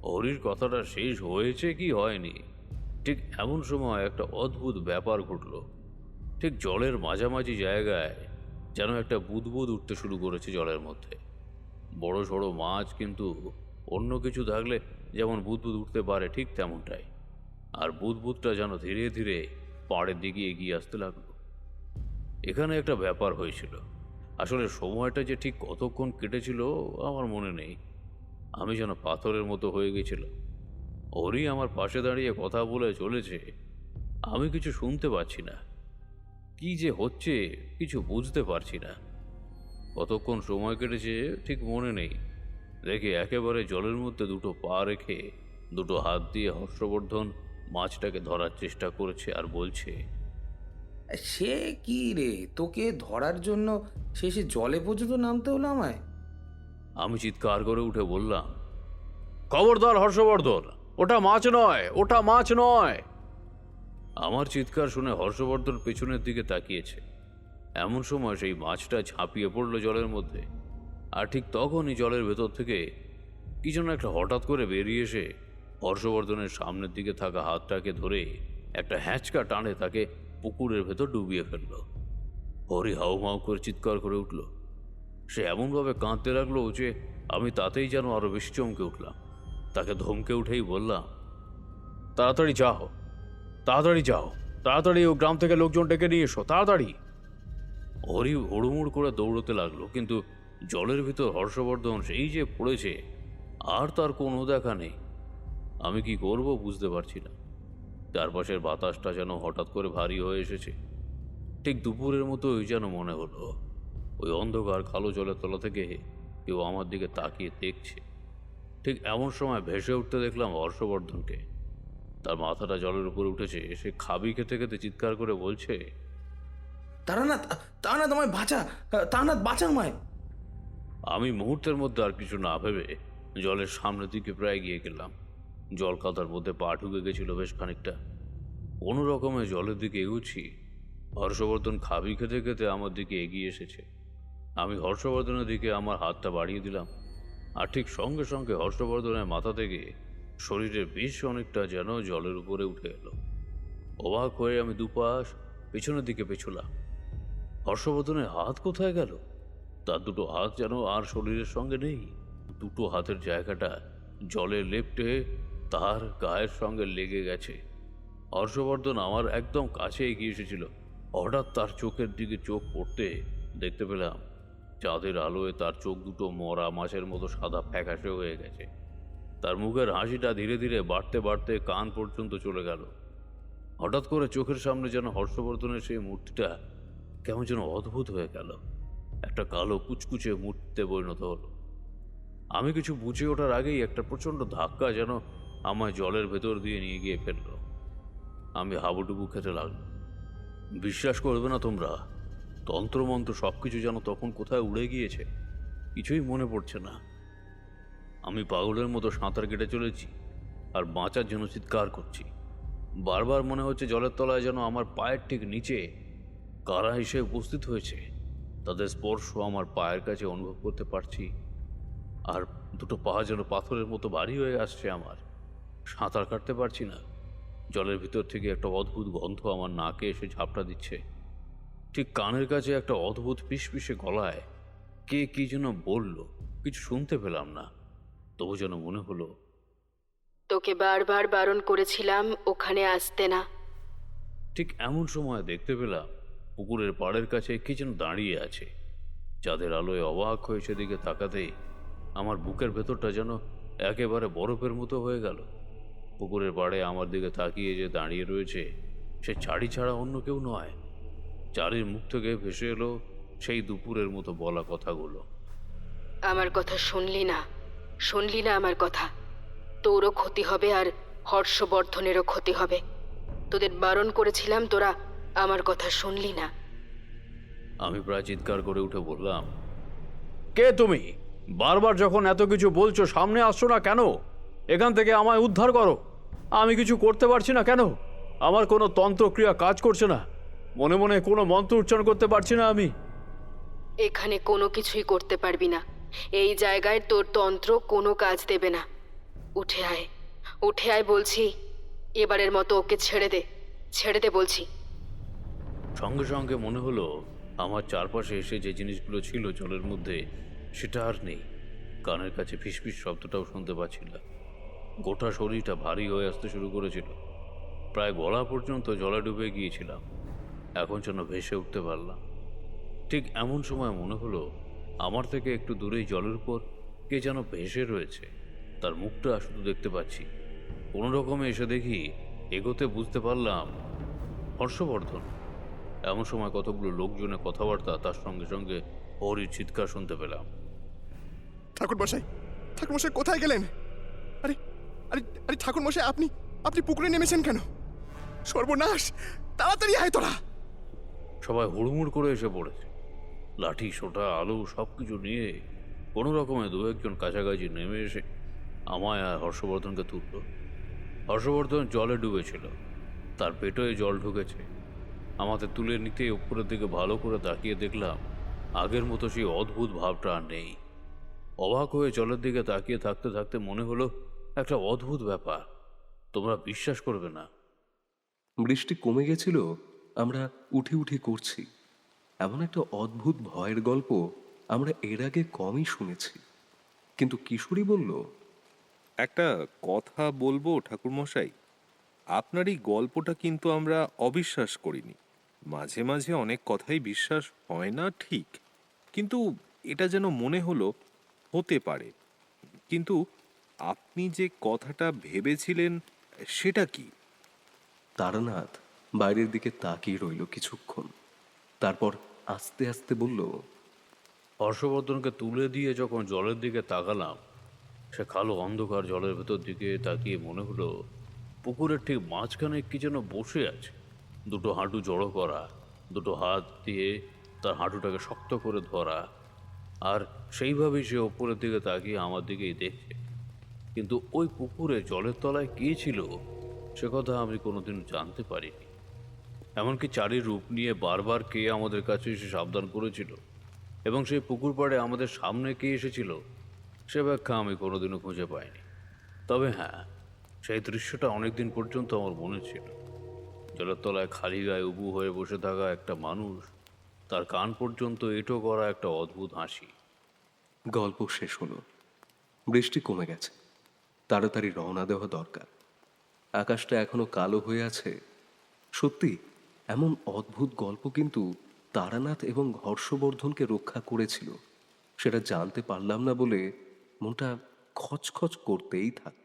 হরির কথাটা শেষ হয়েছে কি হয়নি, ঠিক এমন সময় একটা অদ্ভুত ব্যাপার ঘটল। ঠিক জলের মাঝামাঝি জায়গায় যেন একটা বুদবুদ উঠতে শুরু করেছে জলের মধ্যে। বড় সড়ো মাছ, কিন্তু অন্য কিছু থাকলে যেমন বুদবুদ উঠতে পারে ঠিক তেমনটাই। আর বুদবুদটা যেন ধীরে ধীরে পাড়ের দিকে এগিয়ে আসতে লাগলো। এখানে একটা ব্যাপার হয়েছিল। আসলে সময়টা যে ঠিক কতক্ষণ কেটেছিল আমার মনে নেই। আমি যেন পাথরের মতো হয়ে গেছিলাম। হরি আমার পাশে দাঁড়িয়ে কথা বলে চলেছে, আমি কিছু শুনতে পাচ্ছি না। কি যে হচ্ছে কিছু বুঝতে পারছি না। কতক্ষণ সময় কেটেছে ঠিক মনে নেই। দেখে একেবারে জলের মধ্যে দুটো পা রেখে দুটো হাত দিয়ে হর্ষবর্ধন মাছটাকে ধরার চেষ্টা করেছে আর বলছে, সে কি রে, তোকে ধরার জন্য শেষে জলে পর্যন্ত নামতে হলো আমায়? আমি চিৎকার করে উঠে বললাম, খবরদার হর্ষবর্ধন, ওটা মাছ নয়, ওটা মাছ নয়। আমার চিৎকার শুনে হর্ষবর্ধন পেছনের দিকে তাকিয়েছে। এমন সময় সেই মাছটা ঝাঁপিয়ে পড়ল জলের মধ্যে। আর ঠিক তখনই জলের ভেতর থেকে কি যেন একটা হঠাৎ করে বেরিয়ে এসে হর্ষবর্ধনের সামনের দিকে থাকা হাতটাকে ধরে একটা হ্যাঁচকা টানে তাকে পুকুরের ভেতর ডুবিয়ে ফেলল। হরি হাউমাউ করে চিৎকার করে উঠল। সে এমনভাবে কাঁদতে লাগলো যে আমি তাতেই যেন আরো বেশি চমকে উঠলাম। তাকে ধমকে উঠেই বললাম, তাড়াতাড়ি যাও, তাড়াতাড়ি ও গ্রাম থেকে লোকজন ডেকে নিয়ে এসো, তাড়াতাড়ি। হরি হুড়মুড় করে দৌড়তে লাগলো, কিন্তু জলের ভিতর হর্ষবর্ধন সেই যে পড়েছে, আর তার কোনো দেখা নেই। আমি কি করব বুঝতে পারছি না। চারপাশের বাতাসটা যেন হঠাৎ করে ভারী হয়ে এসেছে। ঠিক দুপুরের মতোই যেন মনে হলো ওই অন্ধকার কালো জলের তলা থেকে কেউ আমার দিকে তাকিয়ে দেখছে। ঠিক এমন সময় ভেসে উঠতে দেখলাম হর্ষবর্ধনকে। তার মাথাটা জলের উপরে উঠেছে, সে খাবি খেতে খেতে চিৎকার করে বলছে, তারানাথ, তারানাথ আমায় বাঁচা, তারানাথ বাঁচা আমায়। আমি মুহূর্তের মধ্যে আর কিছু না ভেবে জলের সামনের দিকে প্রায় গিয়ে গেলাম। জল কাদার মধ্যে পা ঢুকে গেছিল বেশ খানিকটা। কোনো রকমে জলের দিকে এগুচ্ছি, হর্ষবর্ধন খাবি খেতে খেতে আমার দিকে এগিয়ে এসেছে। আমি হর্ষবর্ধনের দিকে আমার হাতটা বাড়িয়ে দিলাম, আর ঠিক সঙ্গে সঙ্গে হর্ষবর্ধনের মাথা থেকে শরীরের বেশ অনেকটা যেন জলের উপরে উঠে এলো। অবাক হয়ে আমি দুপাশ পেছনের দিকে পেছলাম। হর্ষবর্ধনের হাত কোথায় গেল? তার দুটো হাত যেন আর শরীরের সঙ্গে নেই। দুটো হাতের জায়গাটা জলে লেপ্টে তার গায়ের সঙ্গে লেগে গেছে। হর্ষবর্ধন আমার একদম কাছে এগিয়ে এসেছিল। হঠাৎ তার চোখের দিকে চোখ পড়তে দেখতে পেলাম চাঁদের আলোয় তার চোখ দুটো মরা মাছের মতো সাদা ফ্যাকাশে হয়ে গেছে। তার মুখের হাসিটা ধীরে ধীরে বাড়তে বাড়তে কান পর্যন্ত চলে গেল। হঠাৎ করে চোখের সামনে যেন হর্ষবর্ধনের সেই মূর্তিটা কেমন যেন অদ্ভুত হয়ে গেল, একটা কালো কুচকুচে মূর্তিতে পরিণত হলো। আমি কিছু বুঝে ওঠার আগেই একটা প্রচণ্ড ধাক্কা যেন আমায় জলের ভেতর দিয়ে নিয়ে গিয়ে ফেলল। আমি হাবুডুবু খেতে লাগলাম। বিশ্বাস করবে না তোমরা, তন্ত্রমন্ত্র সব কিছু যেন তখন কোথায় উড়ে গিয়েছে, কিছুই মনে পড়ছে না। আমি পাগলের মতো সাঁতার কেটে চলেছি আর বাঁচার জন্য চিৎকার করছি। বারবার মনে হচ্ছে জলের তলায় যেন আমার পায়ের ঠিক নিচে কারা এসে উপস্থিত হয়েছে। তাদের স্পর্শ আমার পায়ের কাছে অনুভব করতে পারছি, আর দুটো পা যেন পাথরের মতো ভারী হয়ে আসছে আমার। সাঁতার কাটতে পারছি না। জলের ভিতর থেকে একটা অদ্ভুত গন্ধ আমার নাকে এসে ঝাপটা দিচ্ছে। ঠিক কানের কাছে একটা অদ্ভুত পিসপিসে গলায় কে কি যেন বলল, কিছু শুনতে পেলাম না, তবু যেন মনে হলো তোকে বারবার বারণ করেছিলাম ওখানে আসতে না। ঠিক এমন সময় দেখতে পেলাম পুকুরের পাড়ের কাছে কে যেন দাঁড়িয়ে আছে। চাঁদের আলোয় অবাক হয়ে সেদিকে তাকাতেই আমার বুকের ভেতরটা যেন একেবারে বরফের মতো হয়ে গেল। পুকুরের পাড়ে আমার দিকে তাকিয়ে যে দাঁড়িয়ে রয়েছে সে চারি ছাড়া অন্য কেউ নয়। চারির মুখ থেকে ভেসে এলো সেই দুপুরের মতো বলা কথাগুলো। আমার কথা শুনলি না, শুনলি না আমার কথা। তোরও ক্ষতি হবে আর হর্ষবর্ধনেরও ক্ষতি হবে। তোদের বারণ করেছিলাম, তোরা আমার কথা শুনলি না। আমি প্রায় চিৎকার করে উঠে বললাম, কে তুমি? বারবার যখন এত কিছু বলছো সামনে আসছো না কেন? এখান থেকে আমায় উদ্ধার করো। আমি কিছু করতে পারছি না কেন? আমার কোনো তন্ত্রক্রিয়া কাজ করছে না, মনে মনে কোনো মন্ত্র উচ্চারণ করতে পারছি না আমি। এখানে কোনো কিছুই করতে পারবি না। এই জায়গায় তোর তন্ত্র কোনো কাজ দেবে না। উঠে আয়, উঠে আয় বলছি। এবারের মতো ওকে ছেড়ে দে, ছেড়ে দে বলছি। সঙ্গে সঙ্গে মনে হলো আমার চারপাশে এসে যে জিনিসগুলো ছিল জলের মধ্যে সেটা আর নেই। কানের কাছে ফিসফিস শব্দটাও শুনতে পাচ্ছি না। গোটা শরীরটা ভারী হয়ে আসতে শুরু করেছিল। প্রায় গলা পর্যন্ত জলে ডুবে গিয়েছিলাম। এখন যেন ভেসে উঠতে পারলাম। ঠিক এমন সময় মনে হলো আমার থেকে একটু দূরেই জলের উপর কে যেন ভেসে রয়েছে। তার মুখটা শুধু দেখতে পাচ্ছি। কোনো রকমে এসে দেখি, এগোতে বুঝতে পারলাম হর্ষবর্ধন। এমন সময় কতগুলো লোকজনের কথাবার্তা, তার সঙ্গে সঙ্গে হরির চিৎকার শুনতে পেলাম। ঠাকুরমশাই, ঠাকুরমশাই কোথায় গেলেন? আরে আরে আরে ঠাকুরমশাই, আপনি আপনি পুকুরে নেমেছেন কেন? সর্বনাশ! তাড়াতাড়ি আয় তোরা। সবাই হুড়মুড় করে এসে পড়েছে। লাঠি, সোঁটা, আলু সব কিছু নিয়ে কোনো রকমে দু একজন কাছাকাছি নেমে এসে আমায় আর হর্ষবর্ধনকে তুলল। হর্ষবর্ধন জলে ডুবেছিল, তার পেটোয় জল ঢুকেছে। আমাদের তুলে নিতে উপরের দিকে ভালো করে তাকিয়ে দেখলাম আগের মতো সেই অদ্ভুত ভাবটা আর নেই। অবাক হয়ে জলের দিকে তাকিয়ে থাকতে থাকতে মনে হলো একটা অদ্ভুত ব্যাপার, তোমরা বিশ্বাস করবে না। বৃষ্টি কমে গেছিল, আমরা উঠি উঠি করছি। এমন একটা অদ্ভুত ভয়ের গল্প আমরা এর আগে কমই শুনেছি। কিন্তু কিশোরী বলল, একটা কথা বলবো ঠাকুরমশাই, আপনার এই গল্পটা কিন্তু আমরা অবিশ্বাস করিনি। মাঝে মাঝে অনেক কথাই বিশ্বাস হয় না ঠিক, কিন্তু এটা যেন মনে হলো হতে পারে। কিন্তু আপনি যে কথাটা ভেবেছিলেন সেটা কি? তারানাথ বাইরের দিকে তাকিয়ে রইল কিছুক্ষণ। তারপর আস্তে আস্তে বলল, হর্ষবর্ধনকে তুলে দিয়ে যখন জলের দিকে তাকালাম, সে কালো অন্ধকার জলের ভেতর দিকে তাকিয়ে মনে হলো পুকুরের ঠিক মাঝখানে কি যেন বসে আছে, দুটো হাঁটু জড়ো করা, দুটো হাত দিয়ে তার হাঁটুটাকে শক্ত করে ধরা, আর সেইভাবেই সে ওপরের দিকে তাকিয়ে আমার দিকেই দেখছে। কিন্তু ওই পুকুরে জলের তলায় কে ছিল সে কথা আমি কোনোদিন জানতে পারিনি। এমনকি চারির রূপ নিয়ে বারবার কে আমাদের কাছে এসে সাবধান করেছিল এবং সেই পুকুর পাড়ে আমাদের সামনে কে এসেছিল সে ব্যাখ্যা আমি কোনোদিনও খুঁজে পাইনি। তবে হ্যাঁ, সেই দৃশ্যটা অনেকদিন পর্যন্ত আমার মনে ছিল। জলের তলায় খালি গায়ে উবু হয়ে বসে থাকা একটা মানুষ, তার কান পর্যন্ত এঁটো করা একটা অদ্ভুত হাসি। গল্প শেষ হলো। বৃষ্টি কমে গেছে, তাড়াতাড়ি রওনা দেওয়া দরকার। আকাশটা এখনো কালো হয়ে আছে। সত্যি এমন অদ্ভুত গল্প কিন্তু তারানাথ এবং হর্ষবর্ধনকে রক্ষা করেছিল, সেটা জানতে পারলাম না বলে মনটা খচখচ করতেই থাকত।